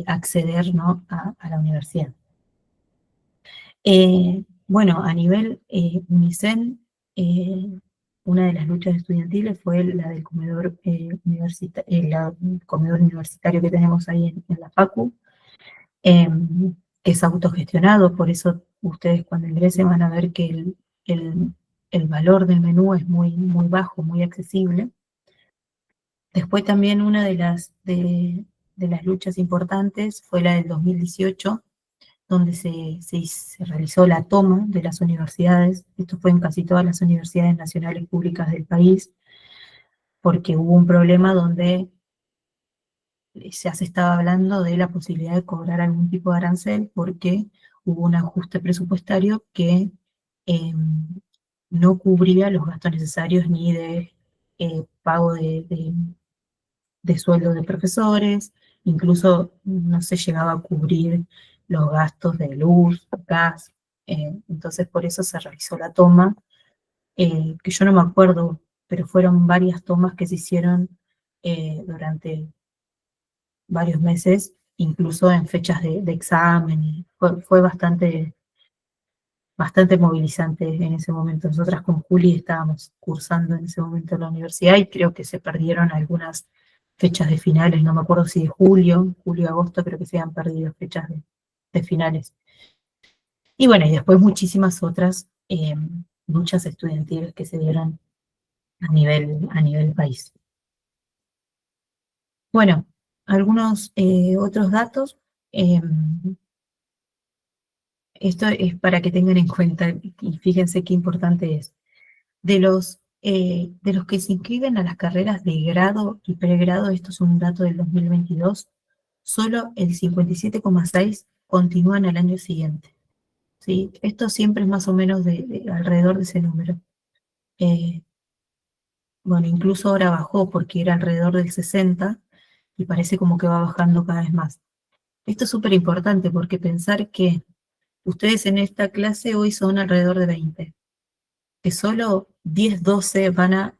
acceder, ¿no? a la universidad. Bueno, a nivel UNICEN, una de las luchas estudiantiles fue la del comedor, comedor universitario que tenemos ahí en la Facu, que es autogestionado. Por eso ustedes cuando ingresen van a ver que el valor del menú es muy, muy bajo, muy accesible. Después también una de las luchas importantes fue la del 2018, donde se realizó la toma de las universidades. Esto fue en casi todas las universidades nacionales públicas del país, porque hubo un problema donde ya se estaba hablando de la posibilidad de cobrar algún tipo de arancel, porque hubo un ajuste presupuestario que no cubría los gastos necesarios ni de pago de sueldo de profesores, incluso no se llegaba a cubrir los gastos de luz, gas. Entonces por eso se realizó la toma, que yo no me acuerdo, pero fueron varias tomas que se hicieron durante varios meses, incluso en fechas de examen, y fue bastante movilizante en ese momento. Nosotras con Juli estábamos cursando en ese momento en la universidad, y creo que se perdieron algunas fechas de finales, no me acuerdo si de julio, agosto, creo que se han perdido fechas de finales. Y bueno, y después muchísimas otras luchas estudiantiles que se dieron a nivel país. Bueno, algunos otros datos. Esto es para que tengan en cuenta, y fíjense qué importante es. De los que se inscriben a las carreras de grado y pregrado, esto es un dato del 2022, solo el 57,6 continúan al año siguiente. ¿Sí? Esto siempre es más o menos de alrededor de ese número. Bueno, incluso ahora bajó porque era alrededor del 60 y parece como que va bajando cada vez más. Esto es súper importante porque pensar que ustedes en esta clase hoy son alrededor de 20, que solo 10, 12 van a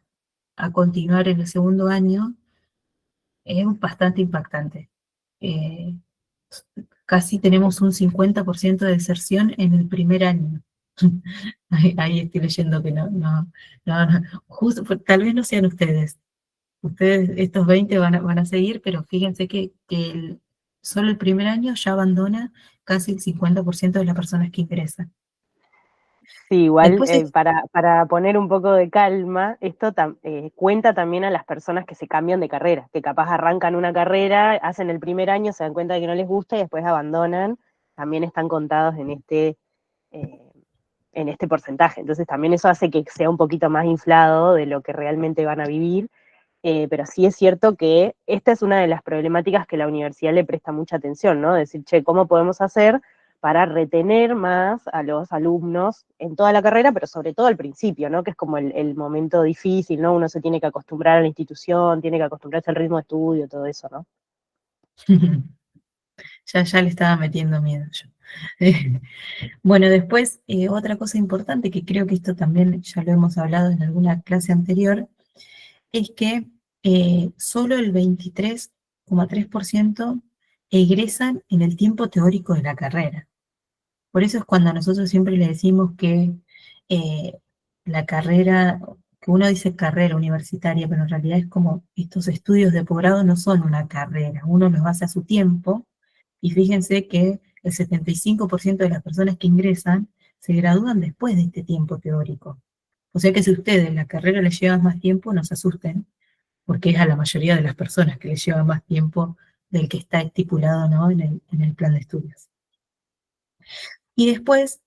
continuar en el segundo año, es bastante impactante. Eh, Casi tenemos un 50% de deserción en el primer año. Ahí estoy leyendo que no. Justo, tal vez no sean ustedes. Ustedes, estos 20 van a seguir, pero fíjense que solo el primer año ya abandona casi el 50% de las personas que ingresan. Sí, igual Después, para poner un poco de calma, esto cuenta también a las personas que se cambian de carrera, que capaz arrancan una carrera, hacen el primer año, se dan cuenta de que no les gusta y después abandonan, también están contados en este porcentaje. Entonces también eso hace que sea un poquito más inflado de lo que realmente van a vivir. Pero sí es cierto que esta es una de las problemáticas que la universidad le presta mucha atención, ¿no? Decir, che, ¿cómo podemos hacer para retener más a los alumnos en toda la carrera, pero sobre todo al principio, ¿no? Que es como el momento difícil, ¿no? Uno se tiene que acostumbrar a la institución, tiene que acostumbrarse al ritmo de estudio, todo eso, ¿no? ya le estaba metiendo miedo yo. Bueno, después, otra cosa importante, que creo que esto también ya lo hemos hablado en alguna clase anterior, es que solo el 23,3% egresan en el tiempo teórico de la carrera. Por eso es cuando nosotros siempre le decimos que la carrera, que uno dice carrera universitaria, pero en realidad es como estos estudios de posgrado no son una carrera, uno los hace a su tiempo, y fíjense que el 75% de las personas que ingresan se gradúan después de este tiempo teórico. O sea que si ustedes la carrera les lleva más tiempo, no se asusten, porque es a la mayoría de las personas que les lleva más tiempo del que está estipulado, ¿no? en el plan de estudios. Y después,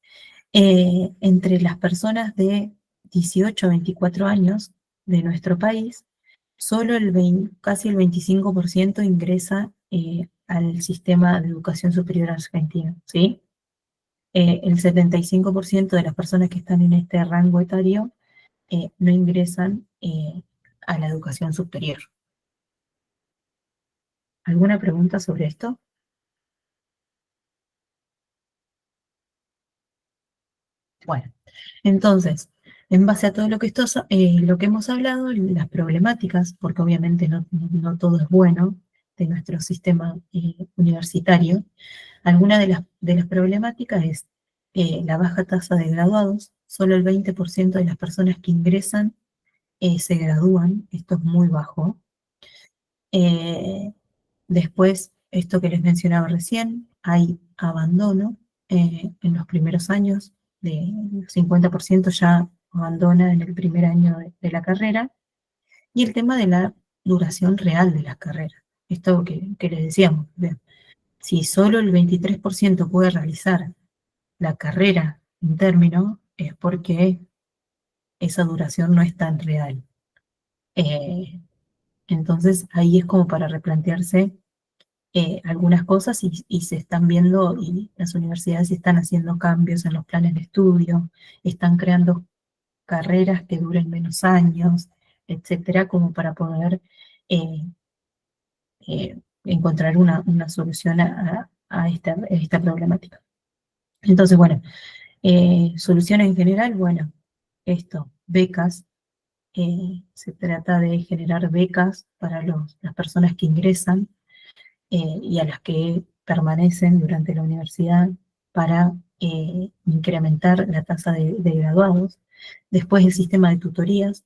entre las personas de 18 a 24 años de nuestro país, solo casi el 25% ingresa al sistema de educación superior argentino, ¿sí? El 75% de las personas que están en este rango etario no ingresan a la educación superior. ¿Alguna pregunta sobre esto? Bueno, entonces, en base a todo lo que, lo que hemos hablado, las problemáticas, porque obviamente no todo es bueno de nuestro sistema universitario, alguna de las problemáticas es la baja tasa de graduados, solo el 20% de las personas que ingresan se gradúan, esto es muy bajo. Después, esto que les mencionaba recién, hay abandono en los primeros años, de 50% ya abandona en el primer año de la carrera, y el tema de la duración real de las carreras. Esto que les decíamos, si solo el 23% puede realizar la carrera en término, es porque esa duración no es tan real. Entonces ahí es como para replantearse algunas cosas y se están viendo, y las universidades están haciendo cambios en los planes de estudio, están creando carreras que duren menos años, etcétera, como para poder eh, encontrar una solución a esta problemática. Entonces, bueno, soluciones en general, bueno, becas, se trata de generar becas para las personas que ingresan y a las que permanecen durante la universidad para incrementar la tasa de graduados. Después el sistema de tutorías,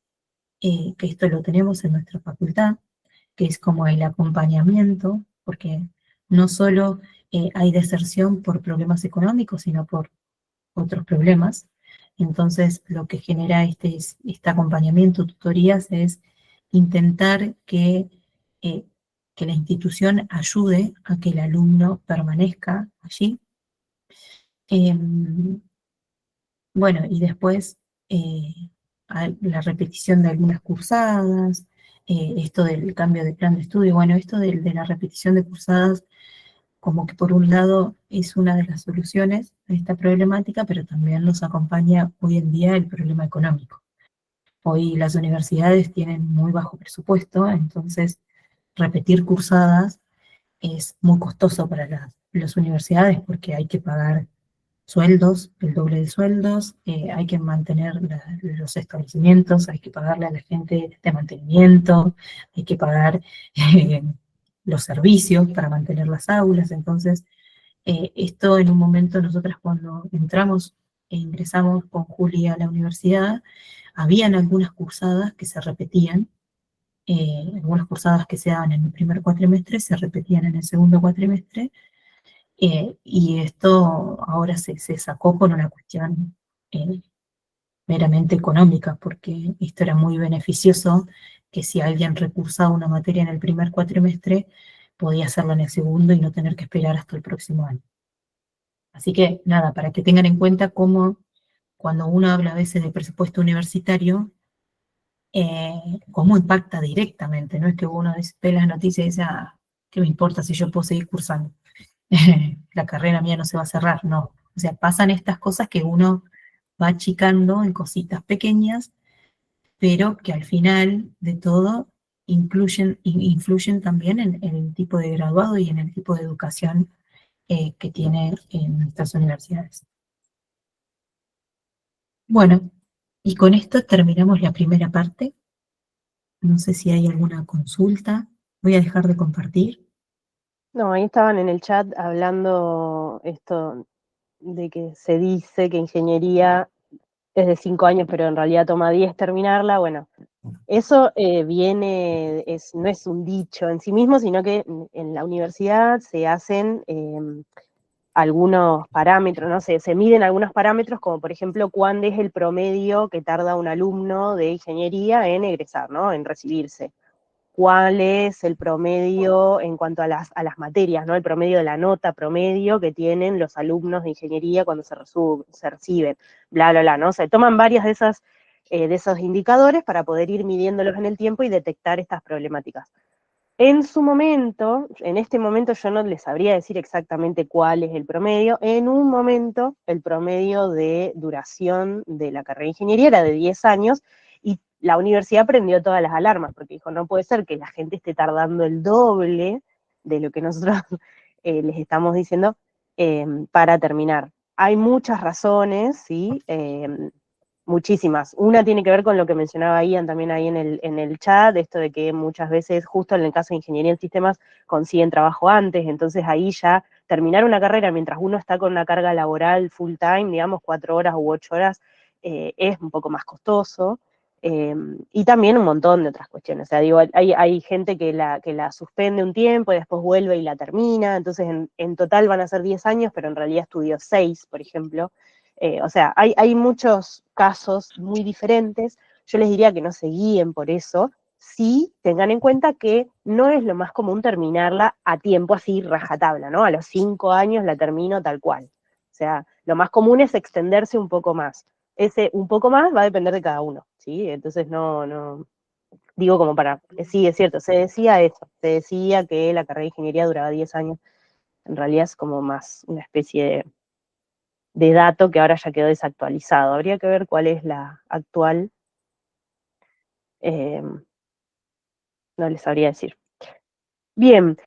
que esto lo tenemos en nuestra facultad, que es como el acompañamiento, porque no solo hay deserción por problemas económicos, sino por otros problemas. Entonces, lo que genera este acompañamiento, tutorías, es intentar eh, que la institución ayude a que el alumno permanezca allí. Em, bueno, y después la repetición de algunas cursadas, esto del cambio de plan de estudio, bueno, esto de la repetición de cursadas, como que por un lado es una de las soluciones a esta problemática, pero también nos acompaña hoy en día el problema económico. Hoy las universidades tienen muy bajo presupuesto, entonces repetir cursadas es muy costoso para las universidades porque hay que pagar sueldos, el doble de sueldos, hay que mantener los establecimientos, hay que pagarle a la gente de mantenimiento, hay que pagar eh, los servicios para mantener las aulas. Entonces, esto en un momento nosotras cuando entramos e ingresamos con Juli a la universidad, habían algunas cursadas que se repetían, algunas cursadas que se daban en el primer cuatrimestre se repetían en el segundo cuatrimestre, y esto ahora se sacó por una cuestión eh, meramente económica, porque esto era muy beneficioso, que si alguien recursaba una materia en el primer cuatrimestre, podía hacerla en el segundo y no tener que esperar hasta el próximo año. Así que nada, para que tengan en cuenta cómo cuando uno habla a veces de presupuesto universitario, cómo impacta directamente, no es que uno ve las noticias y dice, ah, ¿qué me importa si yo puedo seguir cursando? La carrera mía no se va a cerrar, no. O sea, pasan estas cosas que uno va achicando en cositas pequeñas, pero que al final de todo influyen también en el tipo de graduado y en el tipo de educación que tiene en nuestras universidades. Bueno, y con esto terminamos la primera parte. No sé si hay alguna consulta. Voy a dejar de compartir. No, ahí estaban en el chat hablando esto de que se dice que ingeniería es de 5 años, pero en realidad toma 10 terminarla. Bueno, eso no es un dicho en sí mismo, sino que en la universidad se hacen algunos parámetros, no sé, se miden algunos parámetros, como por ejemplo, cuándo es el promedio que tarda un alumno de ingeniería en egresar, ¿no? En recibirse. ¿Cuál es el promedio en cuanto a las materias, ¿no? El promedio de la nota promedio que tienen los alumnos de ingeniería cuando se reciben, bla, bla, bla, ¿no? Se toman varias de esos indicadores para poder ir midiéndolos en el tiempo y detectar estas problemáticas. En su momento, en este momento yo no les sabría decir exactamente cuál es el promedio. En un momento, el promedio de duración de la carrera de ingeniería era de 10 años y la universidad prendió todas las alarmas porque dijo, no puede ser que la gente esté tardando el doble de lo que nosotros les estamos diciendo para terminar. Hay muchas razones, ¿sí? Muchísimas. Una tiene que ver con lo que mencionaba Ian también ahí en el chat, esto de que muchas veces, justo en el caso de ingeniería en sistemas, consiguen trabajo antes, entonces ahí ya terminar una carrera mientras uno está con una carga laboral full time, digamos 4 horas u 8 horas, es un poco más costoso. Y también un montón de otras cuestiones. O sea, digo, hay gente que la suspende un tiempo y después vuelve y la termina, entonces en total van a ser 10 años, pero en realidad estudió 6, por ejemplo. O sea, hay muchos casos muy diferentes. Yo les diría que no se guíen por eso. Sí, tengan en cuenta que no es lo más común terminarla a tiempo así, rajatabla, ¿no? A los 5 años la termino tal cual. O sea, lo más común es extenderse un poco más. Ese un poco más va a depender de cada uno, ¿sí? Entonces no, digo como para, sí, es cierto, se decía eso, se decía que la carrera de ingeniería duraba 10 años. En realidad es como más una especie de dato que ahora ya quedó desactualizado. Habría que ver cuál es la actual. Eh, no les sabría decir. Bien,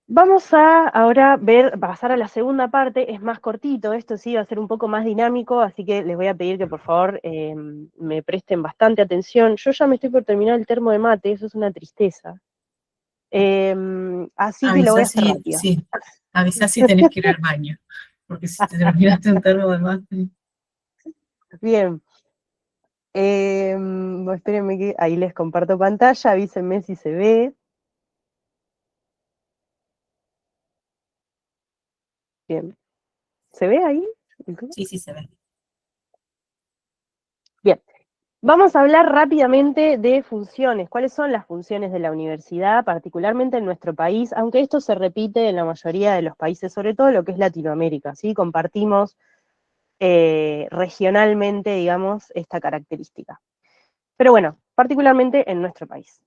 vamos a ahora pasar a la segunda parte. Es más cortito, esto sí va a ser un poco más dinámico, así que les voy a pedir que por favor me presten bastante atención. Yo ya me estoy por terminar el termo de mate, eso es una tristeza. Así que lo voy a Avisá hacer si, rápido. sí, avisá si tenés que ir al baño, porque si te terminaste un termo de mate. Bien. Espérenme que ahí les comparto pantalla, avísenme si se ve. Bien. ¿Se ve ahí? Sí, sí se ve. Bien. Vamos a hablar rápidamente de funciones. ¿Cuáles son las funciones de la universidad, particularmente en nuestro país? Aunque esto se repite en la mayoría de los países, sobre todo lo que es Latinoamérica, ¿sí? Compartimos regionalmente, digamos, esta característica. Pero bueno, particularmente en nuestro país.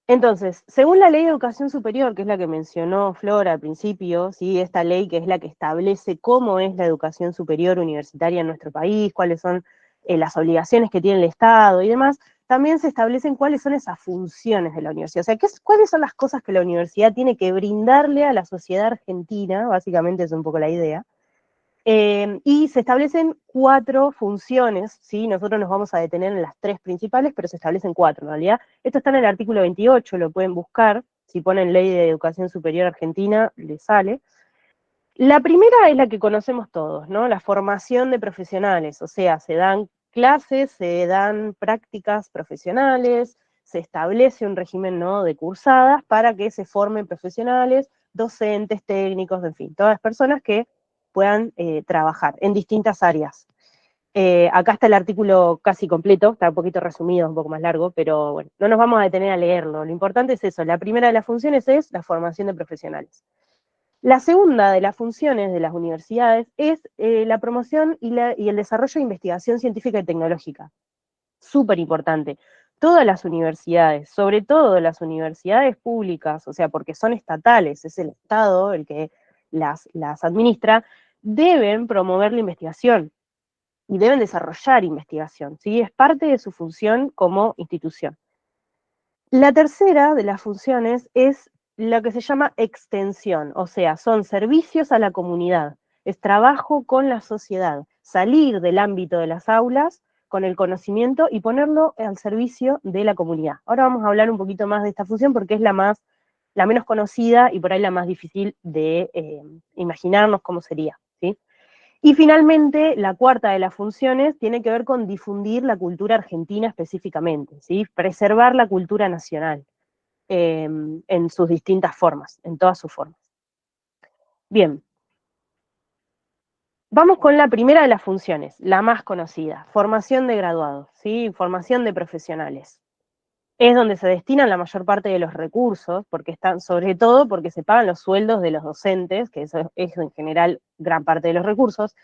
Entonces, según la Ley de Educación Superior, que es la que mencionó Flora al principio, ¿sí? Esta ley que es la que establece cómo es la educación superior universitaria en nuestro país, cuáles son las obligaciones que tiene el Estado y demás, también se establecen cuáles son esas funciones de la universidad. O sea, cuáles son las cosas que la universidad tiene que brindarle a la sociedad argentina, básicamente es un poco la idea. Y se establecen 4 funciones, ¿sí? Nosotros nos vamos a detener en las 3 principales, pero se establecen 4 en realidad. Esto está en el artículo 28, lo pueden buscar, si ponen Ley de Educación Superior Argentina, les sale. La primera es la que conocemos todos, ¿no? La formación de profesionales, o sea, se dan clases, se dan prácticas profesionales, se establece un régimen, ¿no?, de cursadas para que se formen profesionales, docentes, técnicos, en fin, todas las personas que puedan trabajar en distintas áreas. Acá está el artículo casi completo, está un poquito resumido, un poco más largo, pero bueno, no nos vamos a detener a leerlo. Lo importante es eso, la primera de las funciones es la formación de profesionales. La segunda de las funciones de las universidades es la promoción y el desarrollo de investigación científica y tecnológica. Súper importante. Todas las universidades, sobre todo las universidades públicas, o sea, porque son estatales, es el Estado el que las administra, deben promover la investigación y deben desarrollar investigación, ¿sí? Es parte de su función como institución. La tercera de las funciones es lo que se llama extensión, o sea, son servicios a la comunidad, es trabajo con la sociedad, salir del ámbito de las aulas con el conocimiento y ponerlo al servicio de la comunidad. Ahora vamos a hablar un poquito más de esta función porque es la menos conocida y por ahí la más difícil de imaginarnos cómo sería, ¿sí? Y finalmente, la cuarta de las funciones tiene que ver con difundir la cultura argentina específicamente, ¿sí? Preservar la cultura nacional en sus distintas formas, en todas sus formas. Bien, vamos con la primera de las funciones, la más conocida, formación de graduados, ¿sí? Formación de profesionales. Es donde se destinan la mayor parte de los recursos, porque están, sobre todo porque se pagan los sueldos de los docentes, que eso es en general gran parte de los recursos.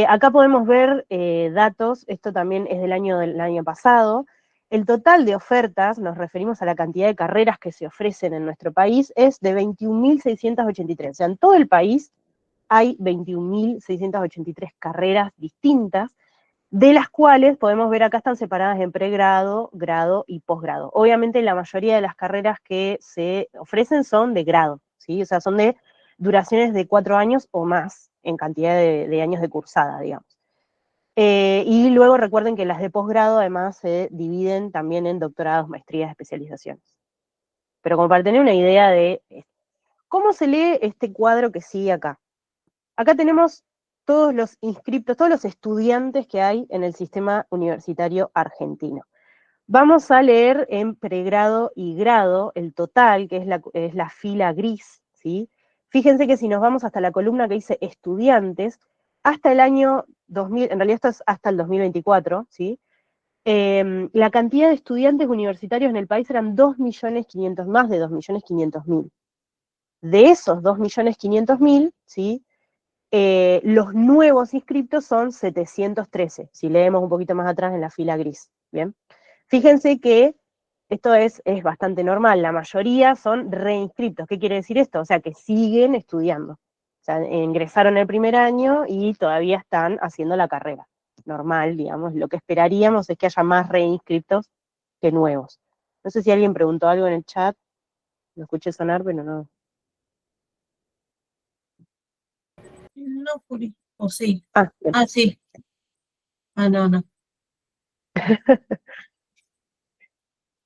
Acá podemos ver datos, esto también es del año pasado. El total de ofertas, nos referimos a la cantidad de carreras que se ofrecen en nuestro país, es de 21.683. O sea, en todo el país hay 21.683 carreras distintas, de las cuales podemos ver acá están separadas en pregrado, grado y posgrado. Obviamente la mayoría de las carreras que se ofrecen son de grado, ¿sí? O sea, son de duraciones de 4 años o más en cantidad de años de cursada, digamos. Y luego recuerden que las de posgrado además se dividen también en doctorados, maestrías, especializaciones. Pero como para tener una idea de cómo se lee este cuadro que sigue acá. Acá tenemos todos los inscriptos, todos los estudiantes que hay en el sistema universitario argentino. Vamos a leer en pregrado y grado el total, que es la fila gris, ¿sí? Fíjense que si nos vamos hasta la columna que dice estudiantes, hasta el año 2000, en realidad esto es hasta el 2024, ¿sí? La cantidad de estudiantes universitarios en el país eran 2.500.000, más de 2.500.000. De esos 2.500.000, ¿sí? Los nuevos inscriptos son 713, si leemos un poquito más atrás en la fila gris, ¿bien? Fíjense que esto es bastante normal, la mayoría son reinscriptos. ¿Qué quiere decir esto? O sea, que siguen estudiando. O sea, ingresaron el primer año y todavía están haciendo la carrera. Normal, digamos, lo que esperaríamos es que haya más reinscriptos que nuevos. No sé si alguien preguntó algo en el chat, lo escuché sonar, pero no. No, Juli. O sí. Bien. Ah, sí. Ah, no.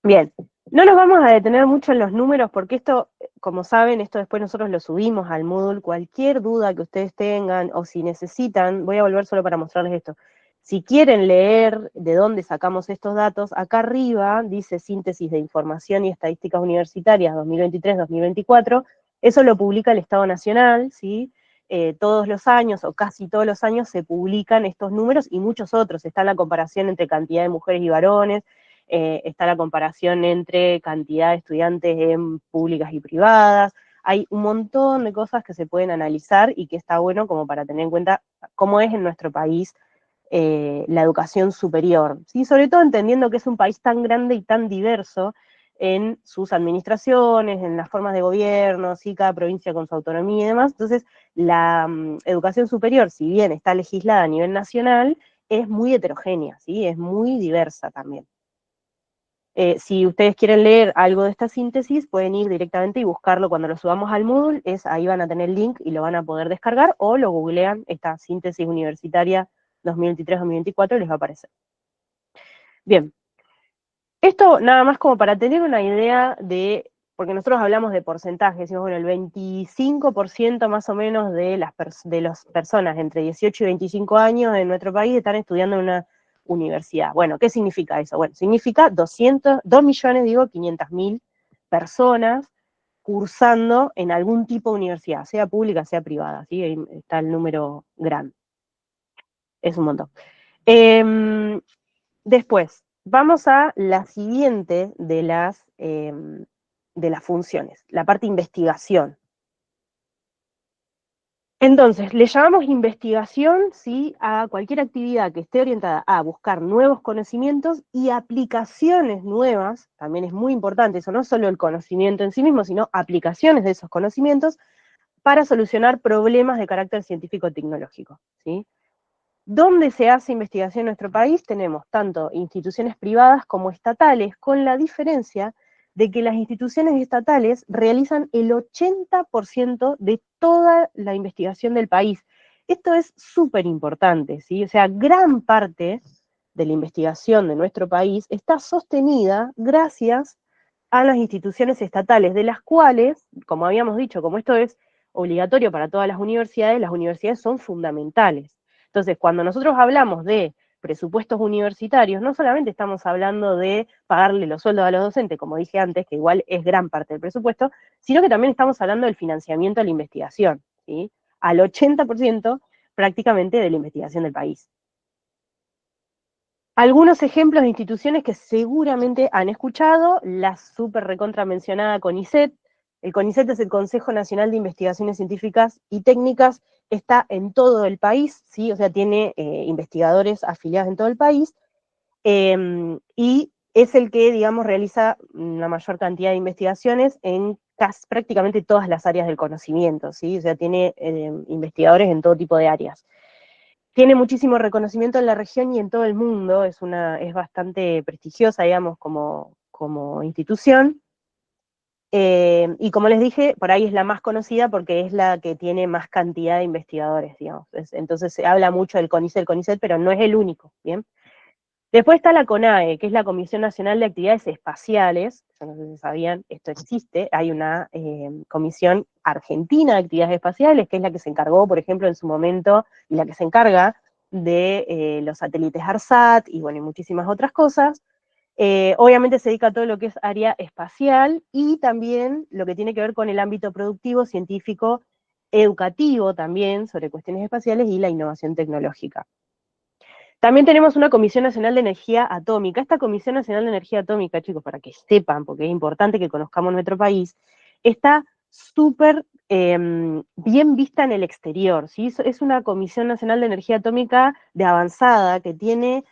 Bien, no nos vamos a detener mucho en los números porque esto, como saben, esto después nosotros lo subimos al Moodle. Cualquier duda que ustedes tengan o si necesitan, voy a volver solo para mostrarles esto. Si quieren leer de dónde sacamos estos datos, acá arriba dice Síntesis de Información y Estadísticas Universitarias 2023-2024. Eso lo publica el Estado Nacional, ¿sí? todos los años, o casi todos los años, se publican estos números y muchos otros. Está la comparación entre cantidad de mujeres y varones, está la comparación entre cantidad de estudiantes en públicas y privadas. Hay un montón de cosas que se pueden analizar y que está bueno como para tener en cuenta cómo es en nuestro país la educación superior, ¿sí? Sobre todo entendiendo que es un país tan grande y tan diverso en sus administraciones, en las formas de gobierno, ¿sí? Cada provincia con su autonomía y demás. Entonces, la educación superior, si bien está legislada a nivel nacional, es muy heterogénea, ¿sí? Es muy diversa también. Si ustedes quieren leer algo de esta síntesis, pueden ir directamente y buscarlo cuando lo subamos al Moodle, ahí van a tener el link y lo van a poder descargar, o lo googlean, esta síntesis universitaria 2023-2024, y les va a aparecer. Bien, esto nada más como para tener una idea de, porque nosotros hablamos de porcentajes, decimos, bueno, el 25% más o menos de las personas entre 18 y 25 años en nuestro país están estudiando en una universidad. Bueno, ¿qué significa eso? Bueno, significa 2.500.000 personas cursando en algún tipo de universidad, sea pública, sea privada, ¿sí? Ahí está el número grande. Es un montón. Después, vamos a la siguiente de las funciones, la parte de investigación. Entonces, le llamamos investigación, ¿sí?, a cualquier actividad que esté orientada a buscar nuevos conocimientos y aplicaciones nuevas, también es muy importante eso, no solo el conocimiento en sí mismo, sino aplicaciones de esos conocimientos para solucionar problemas de carácter científico-tecnológico, ¿sí? ¿Dónde se hace investigación en nuestro país? Tenemos tanto instituciones privadas como estatales, con la diferencia de que las instituciones estatales realizan el 80% de toda la investigación del país. Esto es súper importante, ¿sí? O sea, gran parte de la investigación de nuestro país está sostenida gracias a las instituciones estatales, de las cuales, como habíamos dicho, como esto es obligatorio para todas las universidades son fundamentales. Entonces, cuando nosotros hablamos de presupuestos universitarios, no solamente estamos hablando de pagarle los sueldos a los docentes, como dije antes, que igual es gran parte del presupuesto, sino que también estamos hablando del financiamiento a la investigación, ¿sí? Al 80% prácticamente de la investigación del país. Algunos ejemplos de instituciones que seguramente han escuchado, la súper recontra mencionada CONICET. El CONICET es el Consejo Nacional de Investigaciones Científicas y Técnicas, está en todo el país, ¿sí? O sea, tiene investigadores afiliados en todo el país, y es el que, digamos, realiza la mayor cantidad de investigaciones en prácticamente todas las áreas del conocimiento, ¿sí? O sea, tiene investigadores en todo tipo de áreas. Tiene muchísimo reconocimiento en la región y en todo el mundo, es bastante prestigiosa, digamos, como institución. Y como les dije, por ahí es la más conocida porque es la que tiene más cantidad de investigadores, digamos. Entonces se habla mucho del CONICET, pero no es el único, ¿bien? Después está la CONAE, que es la Comisión Nacional de Actividades Espaciales. Yo no sé si sabían, esto existe. Hay una Comisión Argentina de Actividades Espaciales, que es la que se encargó, por ejemplo, en su momento, y la que se encarga de los satélites ARSAT, y bueno, y muchísimas otras cosas. Obviamente se dedica a todo lo que es área espacial, y también lo que tiene que ver con el ámbito productivo, científico, educativo también, sobre cuestiones espaciales y la innovación tecnológica. También tenemos una Comisión Nacional de Energía Atómica. Esta Comisión Nacional de Energía Atómica, chicos, para que sepan, porque es importante que conozcamos nuestro país, está súper bien vista en el exterior, ¿sí? Es una Comisión Nacional de Energía Atómica de avanzada, que tiene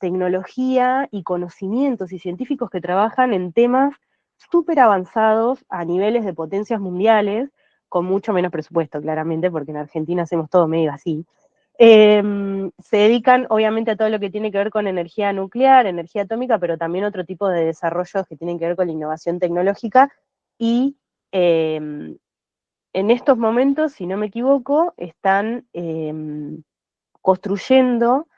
tecnología y conocimientos y científicos que trabajan en temas súper avanzados a niveles de potencias mundiales, con mucho menos presupuesto, claramente, porque en Argentina hacemos todo medio así. Se dedican obviamente a todo lo que tiene que ver con energía nuclear, energía atómica, pero también otro tipo de desarrollos que tienen que ver con la innovación tecnológica, y en estos momentos, si no me equivoco, están construyendo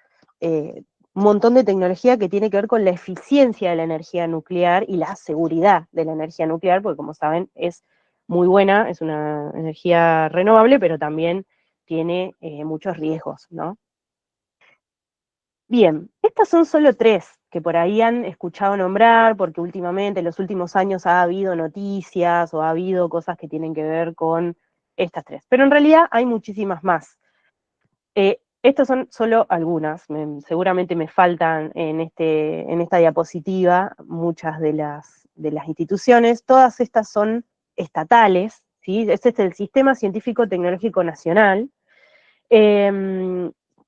un montón de tecnología que tiene que ver con la eficiencia de la energía nuclear y la seguridad de la energía nuclear, porque como saben es muy buena, es una energía renovable, pero también tiene muchos riesgos, ¿no? Bien, estas son solo tres que por ahí han escuchado nombrar, porque últimamente, en los últimos años, ha habido noticias o ha habido cosas que tienen que ver con estas tres. Pero en realidad hay muchísimas más. Estas son solo algunas, seguramente me faltan en esta diapositiva muchas de las instituciones, todas estas son estatales, ¿sí? Este es el Sistema Científico Tecnológico Nacional.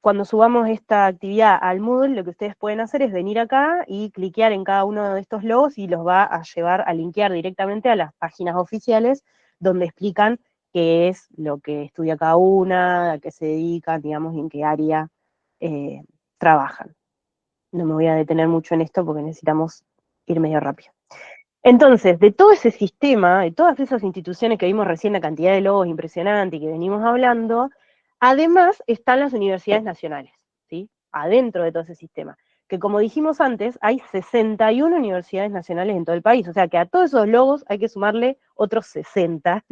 Cuando subamos esta actividad al Moodle, lo que ustedes pueden hacer es venir acá y cliquear en cada uno de estos logos y los va a llevar a linkear directamente a las páginas oficiales donde explican qué es lo que estudia cada una, a qué se dedican, digamos, y en qué área trabajan. No me voy a detener mucho en esto porque necesitamos ir medio rápido. Entonces, de todo ese sistema, de todas esas instituciones que vimos recién, la cantidad de logos impresionante y que venimos hablando, además están las universidades nacionales, ¿sí? Adentro de todo ese sistema. Que como dijimos antes, hay 61 universidades nacionales en todo el país, o sea que a todos esos logos hay que sumarle otros 60,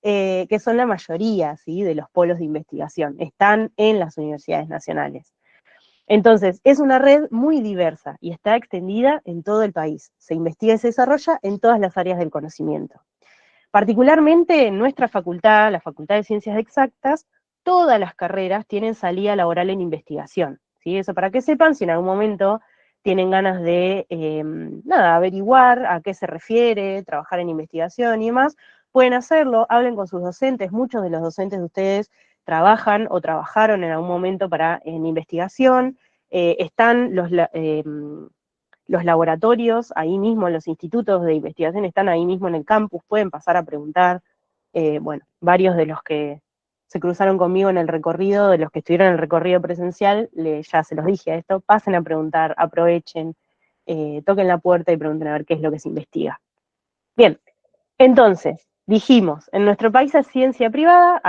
que son la mayoría, ¿sí? De los polos de investigación, están en las universidades nacionales. Entonces, es una red muy diversa y está extendida en todo el país. Se investiga y se desarrolla en todas las áreas del conocimiento. Particularmente en nuestra facultad, la Facultad de Ciencias Exactas, todas las carreras tienen salida laboral en investigación, ¿sí? Eso para que sepan, si en algún momento tienen ganas de, averiguar a qué se refiere, trabajar en investigación y demás, pueden hacerlo, hablen con sus docentes, muchos de los docentes de ustedes trabajan o trabajaron en algún momento en investigación, están los laboratorios ahí mismo, los institutos de investigación están ahí mismo en el campus, pueden pasar a preguntar, bueno, varios de los que se cruzaron conmigo en el recorrido, de los que estuvieron en el recorrido presencial, ya se los dije a esto, pasen a preguntar, aprovechen, toquen la puerta y pregunten a ver qué es lo que se investiga. Bien, entonces, dijimos, en nuestro país hay ciencia privada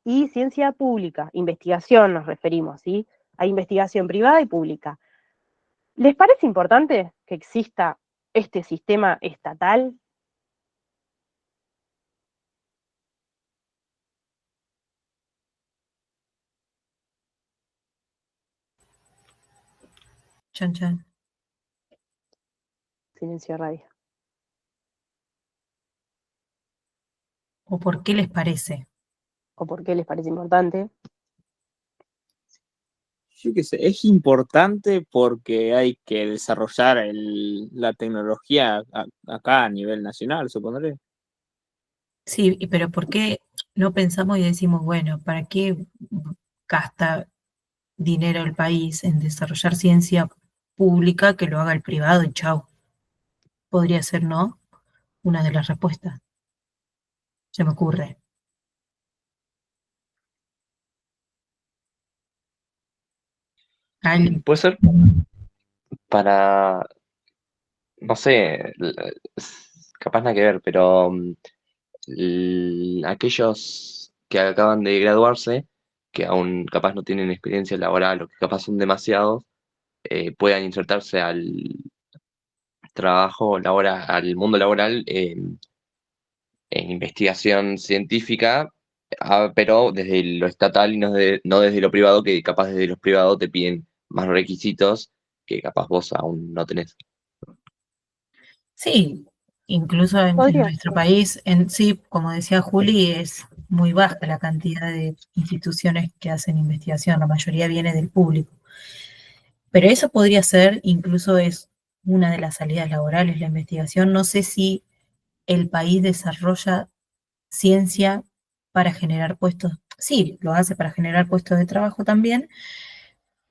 y ciencia pública, investigación nos referimos, ¿sí? Hay investigación privada y pública. ¿Les parece importante que exista este sistema estatal? Chan, chan. Silencio radio. ¿O por qué les parece? ¿O por qué les parece importante? Yo qué sé, es importante porque hay que desarrollar la tecnología acá a nivel nacional, supondré. Sí, pero ¿por qué no pensamos y decimos, bueno, ¿para qué gasta dinero el país en desarrollar ciencia pública que lo haga el privado y chau? Podría ser, ¿no? Una de las respuestas. Se me ocurre. ¿Alguien? Puede ser para, no sé, capaz nada que ver, pero aquellos que acaban de graduarse, que aún capaz no tienen experiencia laboral o que capaz son demasiados, puedan insertarse al trabajo laboral, al mundo laboral en investigación científica, pero desde lo estatal y no desde lo privado, que capaz desde los privados te piden más requisitos que capaz vos aún no tenés. Sí, incluso en Podría nuestro ser. país, en sí, como decía Juli, es muy baja la cantidad de instituciones que hacen investigación, la mayoría viene del público. Pero eso podría ser, incluso es una de las salidas laborales, la investigación. No sé si el país desarrolla ciencia para generar puestos, sí, lo hace para generar puestos de trabajo también,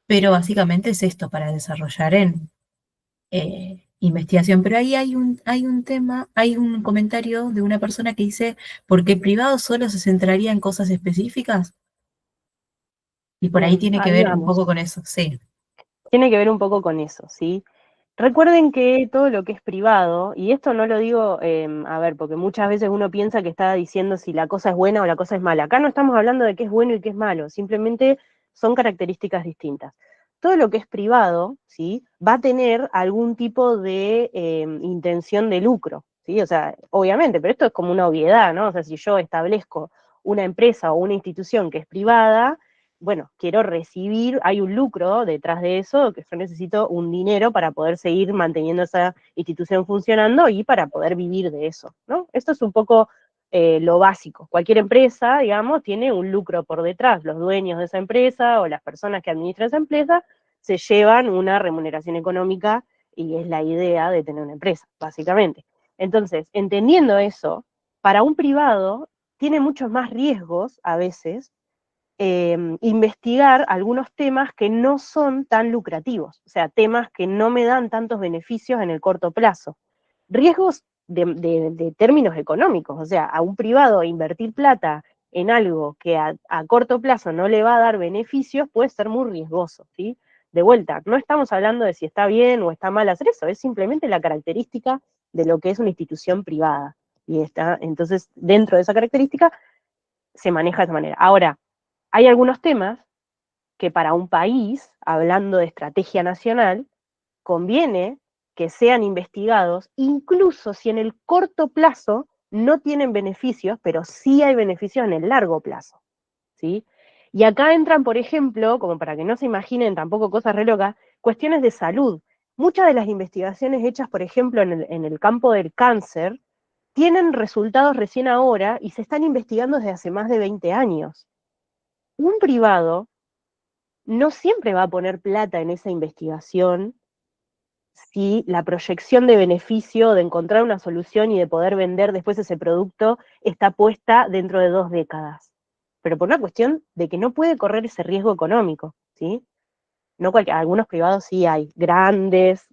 pero básicamente es esto, para desarrollar en investigación. Pero ahí hay un tema, hay un comentario de una persona que dice, ¿porque el privado solo se centraría en cosas específicas? Y por ahí Bien, tiene que ahí ver un vamos. poco con eso, sí. Tiene que ver un poco con eso, ¿sí? Recuerden que todo lo que es privado, y esto no lo digo, a ver, porque muchas veces uno piensa que está diciendo si la cosa es buena o la cosa es mala. Acá no estamos hablando de qué es bueno y qué es malo, simplemente son características distintas. Todo lo que es privado, ¿sí? Va a tener algún tipo de intención de lucro, ¿sí? O sea, obviamente, pero esto es como una obviedad, ¿no? O sea, si yo establezco una empresa o una institución que es privada, bueno, quiero recibir, hay un lucro detrás de eso, que yo necesito un dinero para poder seguir manteniendo esa institución funcionando y para poder vivir de eso, ¿no? Esto es un poco lo básico. Cualquier empresa, digamos, tiene un lucro por detrás. Los dueños de esa empresa o las personas que administran esa empresa se llevan una remuneración económica y es la idea de tener una empresa, básicamente. Entonces, entendiendo eso, para un privado tiene muchos más riesgos a veces investigar algunos temas que no son tan lucrativos, o sea, temas que no me dan tantos beneficios en el corto plazo. Riesgos de términos económicos, o sea, a un privado invertir plata en algo que a corto plazo no le va a dar beneficios puede ser muy riesgoso, ¿sí? De vuelta, no estamos hablando de si está bien o está mal hacer eso, es simplemente la característica de lo que es una institución privada. Y entonces, dentro de esa característica, se maneja de esa manera. Ahora, hay algunos temas que para un país, hablando de estrategia nacional, conviene que sean investigados, incluso si en el corto plazo no tienen beneficios, pero sí hay beneficios en el largo plazo, ¿sí? Y acá entran, por ejemplo, como para que no se imaginen tampoco cosas re locas, cuestiones de salud. Muchas de las investigaciones hechas, por ejemplo, en el campo del cáncer, tienen resultados recién ahora y se están investigando desde hace más de 20 años. Un privado no siempre va a poner plata en esa investigación si la proyección de beneficio, de encontrar una solución y de poder vender después ese producto está puesta dentro de 2 décadas. Pero por una cuestión de que no puede correr ese riesgo económico, ¿sí? No algunos privados sí hay grandes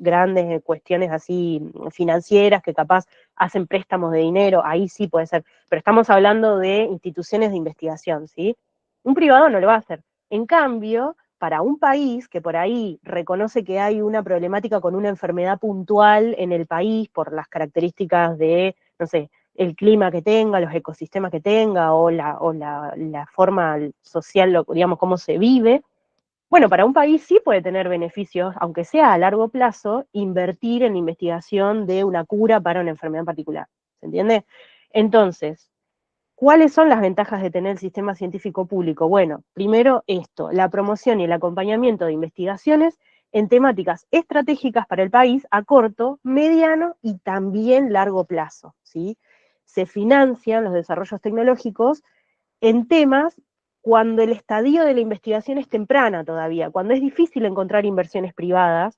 cuestiones así financieras que capaz hacen préstamos de dinero, ahí sí puede ser, pero estamos hablando de instituciones de investigación, ¿sí? Un privado no lo va a hacer. En cambio, para un país que por ahí reconoce que hay una problemática con una enfermedad puntual en el país por las características de, no sé, el clima que tenga, los ecosistemas que tenga, o la forma social, digamos, cómo se vive, bueno, para un país sí puede tener beneficios, aunque sea a largo plazo, invertir en la investigación de una cura para una enfermedad en particular. ¿Se entiende? Entonces, ¿cuáles son las ventajas de tener el sistema científico público? Bueno, primero esto, la promoción y el acompañamiento de investigaciones en temáticas estratégicas para el país a corto, mediano y también largo plazo, ¿sí? Se financian los desarrollos tecnológicos en temas cuando el estadio de la investigación es temprana todavía, cuando es difícil encontrar inversiones privadas,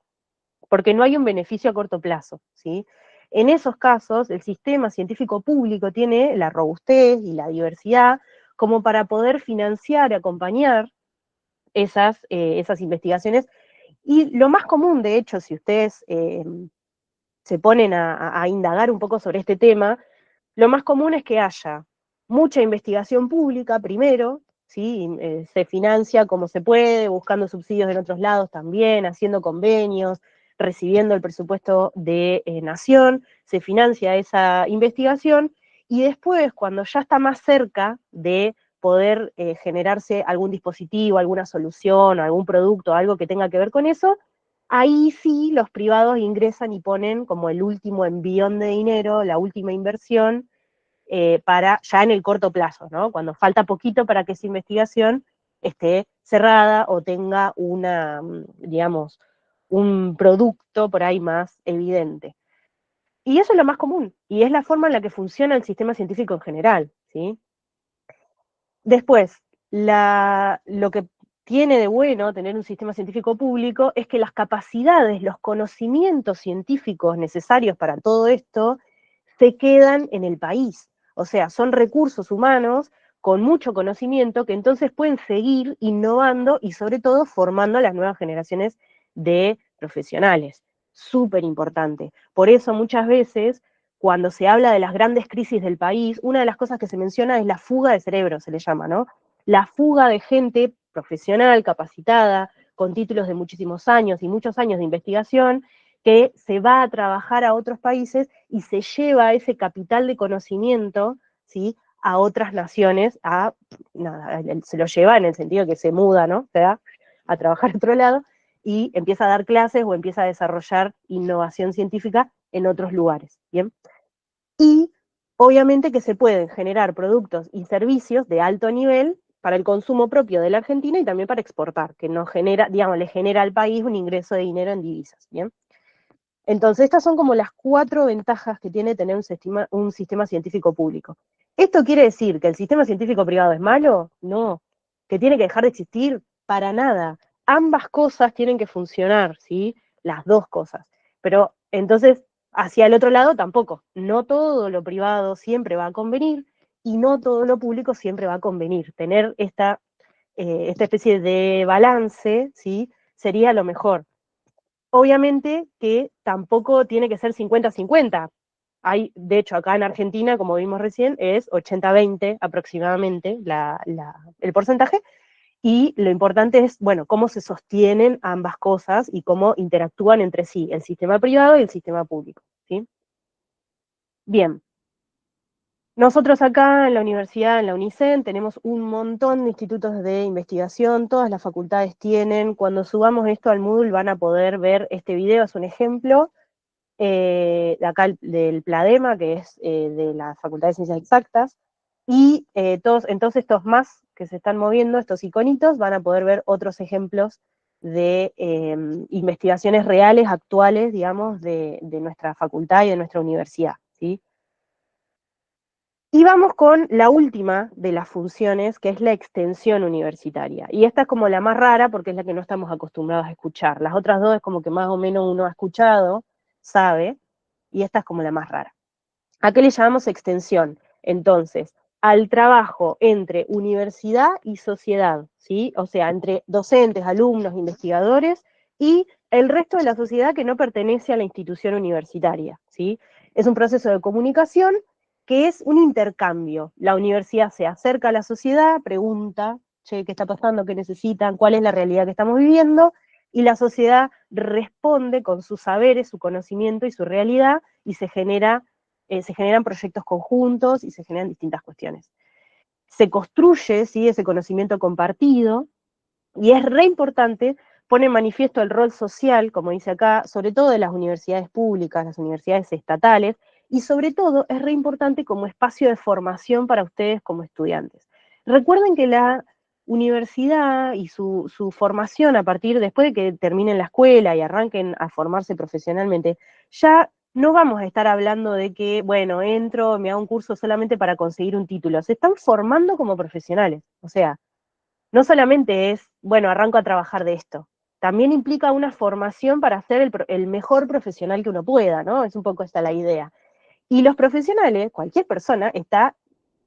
porque no hay un beneficio a corto plazo, ¿sí? En esos casos, el sistema científico público tiene la robustez y la diversidad como para poder financiar y acompañar esas investigaciones. Y lo más común, de hecho, si ustedes se ponen a indagar un poco sobre este tema, lo más común es que haya mucha investigación pública primero, ¿sí? Se financia como se puede, buscando subsidios en otros lados también, haciendo convenios, recibiendo el presupuesto de nación, se financia esa investigación, y después, cuando ya está más cerca de poder generarse algún dispositivo, alguna solución, algún producto, algo que tenga que ver con eso, ahí sí los privados ingresan y ponen como el último envión de dinero, la última inversión, para ya en el corto plazo, ¿no? Cuando falta poquito para que esa investigación esté cerrada o tenga una, digamos, un producto por ahí más evidente. Y eso es lo más común, y es la forma en la que funciona el sistema científico en general, ¿sí? Después, lo que tiene de bueno tener un sistema científico público es que las capacidades, los conocimientos científicos necesarios para todo esto se quedan en el país. O sea, son recursos humanos con mucho conocimiento que entonces pueden seguir innovando y sobre todo formando a las nuevas generaciones de profesionales. Súper importante. Por eso muchas veces cuando se habla de las grandes crisis del país, una de las cosas que se menciona es la fuga de cerebros, se le llama, ¿no? La fuga de gente profesional, capacitada, con títulos de muchísimos años y muchos años de investigación, que se va a trabajar a otros países y se lleva ese capital de conocimiento, ¿sí?, a otras naciones, se lo lleva en el sentido que se muda, ¿no? Se da a trabajar a otro lado y empieza a dar clases o empieza a desarrollar innovación científica en otros lugares, ¿bien? Y obviamente que se pueden generar productos y servicios de alto nivel para el consumo propio de la Argentina y también para exportar, que nos genera, digamos, le genera al país un ingreso de dinero en divisas, ¿bien? Entonces, estas son como las 4 ventajas que tiene tener un sistema científico público. ¿Esto quiere decir que el sistema científico privado es malo? No. ¿Que tiene que dejar de existir? Para nada. Ambas cosas tienen que funcionar, ¿sí? Las dos cosas. Pero entonces, hacia el otro lado tampoco. No todo lo privado siempre va a convenir y no todo lo público siempre va a convenir. Tener esta especie de balance, ¿sí? Sería lo mejor. Obviamente que tampoco tiene que ser 50-50. Hay, de hecho, acá en Argentina, como vimos recién, es 80-20 aproximadamente el porcentaje, y lo importante es, bueno, cómo se sostienen ambas cosas y cómo interactúan entre sí, el sistema privado y el sistema público, ¿sí? Bien. Nosotros acá en la universidad, en la UNICEN, tenemos un montón de institutos de investigación, todas las facultades tienen. Cuando subamos esto al Moodle van a poder ver este video, es un ejemplo, de acá del Pladema, que es de la Facultad de Ciencias Exactas, y entonces estos más que se están moviendo, estos iconitos, van a poder ver otros ejemplos de investigaciones reales, actuales, digamos, de nuestra facultad y de nuestra universidad, ¿sí? Y vamos con la última de las funciones, que es la extensión universitaria. Y esta es como la más rara porque es la que no estamos acostumbrados a escuchar. Las otras dos es como que más o menos uno ha escuchado, sabe, y esta es como la más rara. ¿A qué le llamamos extensión? Entonces, al trabajo entre universidad y sociedad, ¿sí? O sea, entre docentes, alumnos, investigadores y el resto de la sociedad que no pertenece a la institución universitaria, ¿sí? Es un proceso de comunicación que es un intercambio. La universidad se acerca a la sociedad, pregunta, che, ¿qué está pasando? ¿Qué necesitan? ¿Cuál es la realidad que estamos viviendo? Y la sociedad responde con sus saberes, su conocimiento y su realidad, y se generan proyectos conjuntos y se generan distintas cuestiones. Se construye, ¿sí?, ese conocimiento compartido, y es re importante, pone en manifiesto el rol social, como dice acá, sobre todo de las universidades públicas, las universidades estatales, y sobre todo es re importante como espacio de formación para ustedes como estudiantes. Recuerden que la universidad y su formación a partir, después de que terminen la escuela y arranquen a formarse profesionalmente, ya no vamos a estar hablando de que, bueno, entro, me hago un curso solamente para conseguir un título. Se están formando como profesionales. O sea, no solamente es, bueno, arranco a trabajar de esto, también implica una formación para ser el mejor profesional que uno pueda, ¿no? Es un poco esta la idea. Y los profesionales, cualquier persona, está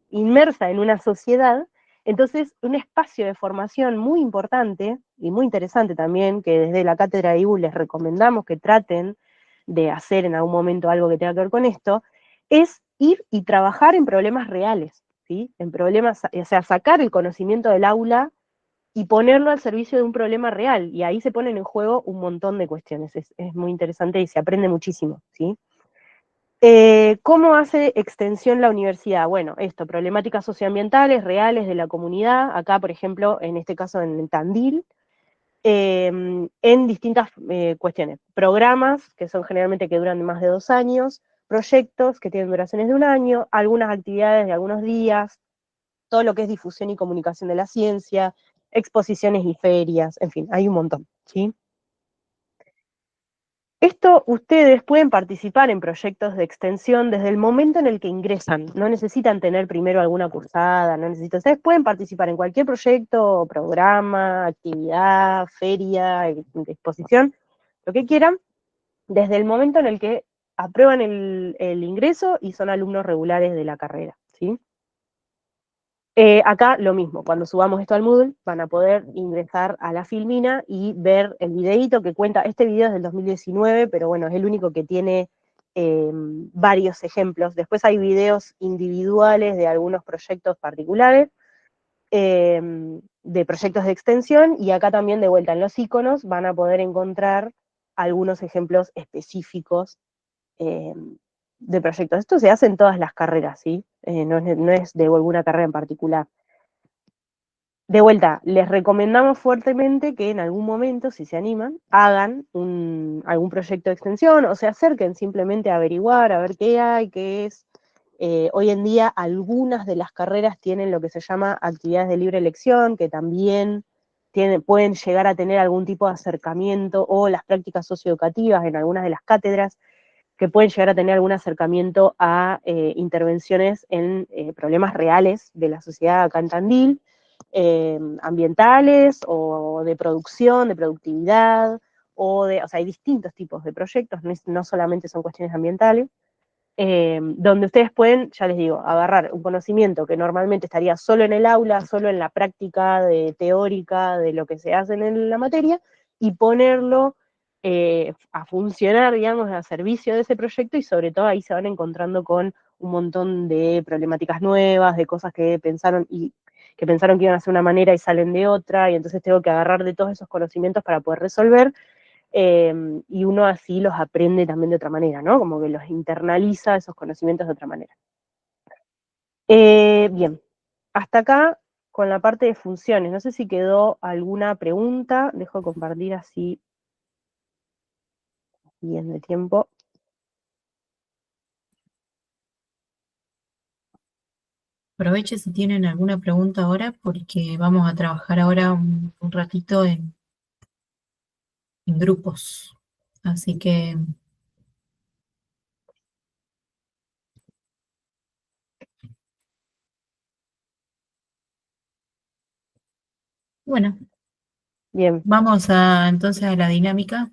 inmersa en una sociedad, entonces un espacio de formación muy importante y muy interesante también, que desde la cátedra de IBU les recomendamos que traten de hacer en algún momento algo que tenga que ver con esto, es ir y trabajar en problemas reales, ¿sí? En problemas, o sea, sacar el conocimiento del aula y ponerlo al servicio de un problema real, y ahí se ponen en juego un montón de cuestiones, es muy interesante y se aprende muchísimo, ¿sí? ¿Cómo hace extensión la universidad? Bueno, esto, problemáticas socioambientales reales de la comunidad, acá por ejemplo, en este caso en Tandil, en distintas cuestiones, programas que son generalmente que duran más de 2 años, proyectos que tienen duraciones de 1 año, algunas actividades de algunos días, todo lo que es difusión y comunicación de la ciencia, exposiciones y ferias, en fin, hay un montón, ¿sí? Esto ustedes pueden participar en proyectos de extensión desde el momento en el que ingresan, no necesitan tener primero alguna cursada, no necesitan, ustedes pueden participar en cualquier proyecto, programa, actividad, feria, exposición, lo que quieran, desde el momento en el que aprueban el ingreso y son alumnos regulares de la carrera, ¿sí? Acá lo mismo, cuando subamos esto al Moodle van a poder ingresar a la Filmina y ver el videíto que cuenta, este video es del 2019, pero bueno, es el único que tiene varios ejemplos. Después hay videos individuales de algunos proyectos particulares, de proyectos de extensión, y acá también de vuelta en los iconos van a poder encontrar algunos ejemplos específicos de proyectos. Esto se hace en todas las carreras, ¿sí? No es de alguna carrera en particular. De vuelta, les recomendamos fuertemente que en algún momento, si se animan, hagan algún proyecto de extensión o se acerquen simplemente a averiguar, a ver qué hay, qué es. Hoy en día algunas de las carreras tienen lo que se llama actividades de libre elección, que también pueden llegar a tener algún tipo de acercamiento, o las prácticas socioeducativas en algunas de las cátedras. que pueden llegar a tener algún acercamiento a intervenciones en problemas reales de la sociedad acá en Tandil, ambientales o de producción, de productividad, o sea, hay distintos tipos de proyectos, no solamente son cuestiones ambientales, donde ustedes pueden, ya les digo, agarrar un conocimiento que normalmente estaría solo en el aula, solo en la práctica teórica de lo que se hace en la materia, y ponerlo a funcionar, digamos, a servicio de ese proyecto, y sobre todo ahí se van encontrando con un montón de problemáticas nuevas, de cosas que pensaron que iban a hacer una manera y salen de otra, y entonces tengo que agarrar de todos esos conocimientos para poder resolver, y uno así los aprende también de otra manera, ¿no? Como que los internaliza esos conocimientos de otra manera. Bien, hasta acá con la parte de funciones. No sé si quedó alguna pregunta. Dejo compartir así bien de tiempo. Aproveche si tienen alguna pregunta ahora, porque vamos a trabajar ahora un ratito en grupos. Así que bueno, Bien. vamos entonces a la dinámica.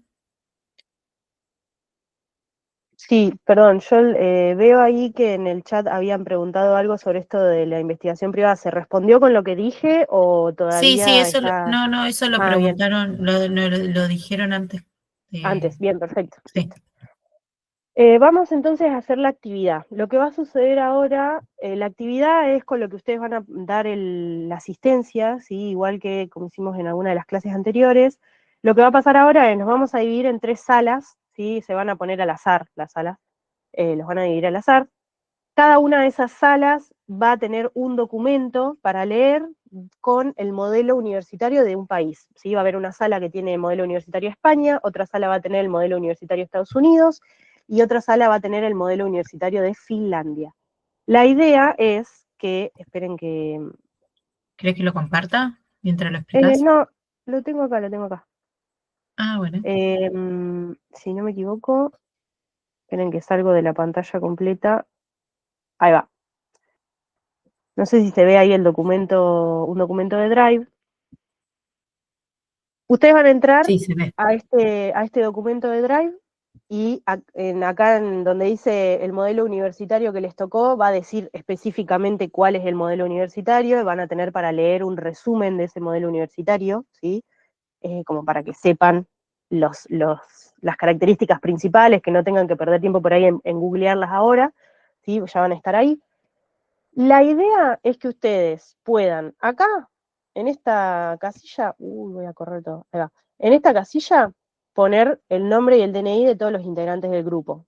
Sí, perdón, yo veo ahí que en el chat habían preguntado algo sobre esto de la investigación privada. ¿Se respondió con lo que dije o Sí, todavía eso está...? no, eso lo Ah, bien. preguntaron, lo dijeron antes. Antes, bien, perfecto. Sí. Vamos entonces a hacer la actividad. Lo que va a suceder ahora, la actividad es con lo que ustedes van a dar la asistencia, ¿sí? Igual que como hicimos en alguna de las clases anteriores. Lo que va a pasar ahora es, nos vamos a dividir en 3 salas, ¿sí? Se van a poner al azar las salas, los van a dividir al azar. Cada una de esas salas va a tener un documento para leer con el modelo universitario de un país, ¿sí? Va a haber una sala que tiene el modelo universitario de España, otra sala va a tener el modelo universitario de Estados Unidos, y otra sala va a tener el modelo universitario de Finlandia. La idea es que, esperen que... ¿Crees que lo comparta mientras lo explicas? no, lo tengo acá. Ah, bueno. Si no me equivoco, esperen que salgo de la pantalla completa. Ahí va. No sé si se ve ahí un documento de Drive. Ustedes van a entrar Sí, se ve. a este documento de Drive, y acá en donde dice el modelo universitario que les tocó, va a decir específicamente cuál es el modelo universitario, y van a tener para leer un resumen de ese modelo universitario, ¿sí? Como para que sepan las características principales, que no tengan que perder tiempo por ahí en googlearlas ahora, ¿sí? Ya van a estar ahí. La idea es que ustedes puedan, acá, en esta casilla, voy a correr todo, ahí va. En esta casilla, poner el nombre y el DNI de todos los integrantes del grupo.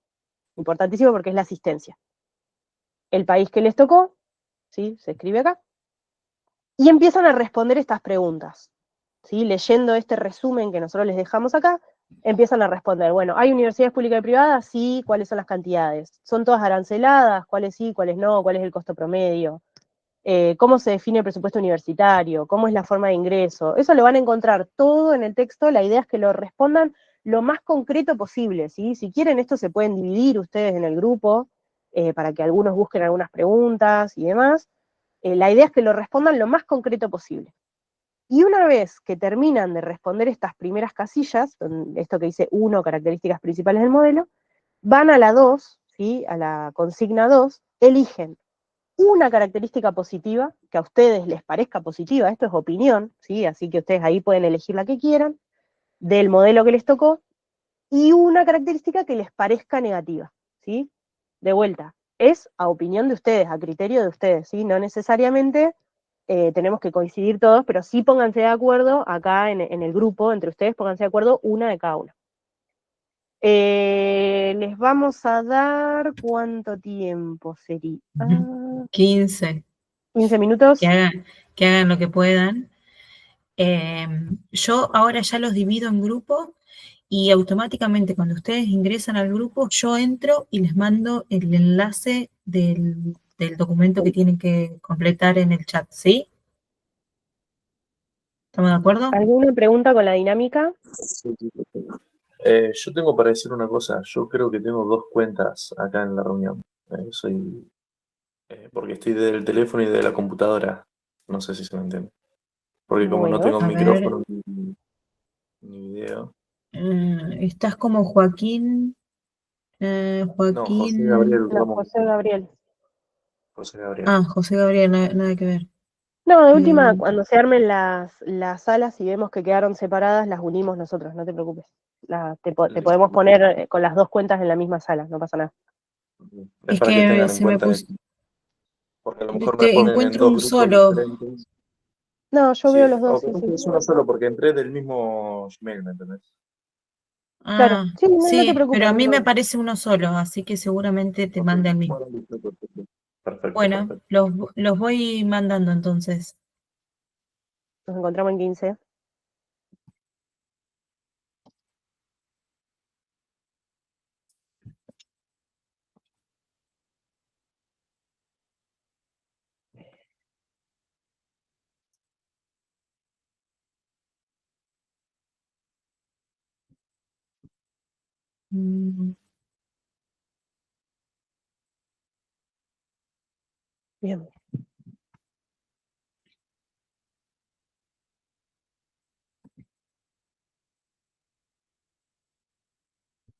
Importantísimo porque es la asistencia. El país que les tocó, ¿sí? Se escribe acá. Y empiezan a responder estas preguntas, ¿sí? Leyendo este resumen que nosotros les dejamos acá, empiezan a responder, bueno, ¿hay universidades públicas y privadas? Sí, ¿cuáles son las cantidades? ¿Son todas aranceladas? ¿Cuáles sí, cuáles no? ¿Cuál es el costo promedio? ¿Cómo se define el presupuesto universitario? ¿Cómo es la forma de ingreso? Eso lo van a encontrar todo en el texto. La idea es que lo respondan lo más concreto posible, ¿sí? Si quieren, esto se pueden dividir ustedes en el grupo, para que algunos busquen algunas preguntas y demás. La idea es que lo respondan lo más concreto posible. Y una vez que terminan de responder estas primeras casillas, esto que dice 1, características principales del modelo, van a la 2, ¿sí? A la consigna 2, eligen una característica positiva que a ustedes les parezca positiva, esto es opinión, ¿sí? Así que ustedes ahí pueden elegir la que quieran, del modelo que les tocó, y una característica que les parezca negativa, ¿sí? De vuelta, es a opinión de ustedes, a criterio de ustedes, ¿sí? No necesariamente tenemos que coincidir todos, pero sí pónganse de acuerdo acá en el grupo, entre ustedes, pónganse de acuerdo una de cada uno. Les vamos a dar, ¿cuánto tiempo sería? 15. 15 minutos. Que hagan lo que puedan. Yo ahora ya los divido en grupos y automáticamente cuando ustedes ingresan al grupo, yo entro y les mando el enlace del documento que tienen que completar en el chat, ¿sí? ¿Estamos de acuerdo? ¿Alguna pregunta con la dinámica? Yo tengo para decir una cosa. Yo creo que tengo dos cuentas acá en la reunión. Porque estoy del teléfono y de la computadora. No sé si se me entiende. Porque como no Bueno, tengo A ver, micrófono ni video. estás como Joaquín, No, José Gabriel no, Ramos. José Gabriel. José Gabriel. José Gabriel, nada que ver. No, de última, Eh, cuando se armen las salas y vemos que quedaron separadas, las unimos nosotros, no te preocupes. Te Listo. podemos poner con las dos cuentas en la misma sala, no pasa nada. Es es para que que tengan en se me cuenta puso, eso. Porque a lo mejor me te ponen en encuentro dos un grupos solo. diferentes. No, yo Sí, veo los dos, o sí, capaz sí. que es uno solo, porque entré del mismo Gmail, ¿me entendés? Claro, sí, no, no te Sí, pero preocupes, a no te mí me preocupes. parece uno solo, así que seguramente te Ok, mande el mismo. bueno, listo, perfecto. Perfecto, Bueno, perfecto. los voy mandando entonces. Nos encontramos en 15. Mm, Bien.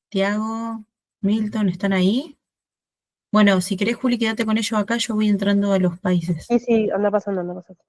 Tiago, Milton, ¿están ahí? Bueno, si querés, Juli, quédate con ellos acá, yo voy entrando a los países. Sí, sí, anda pasando, anda pasando.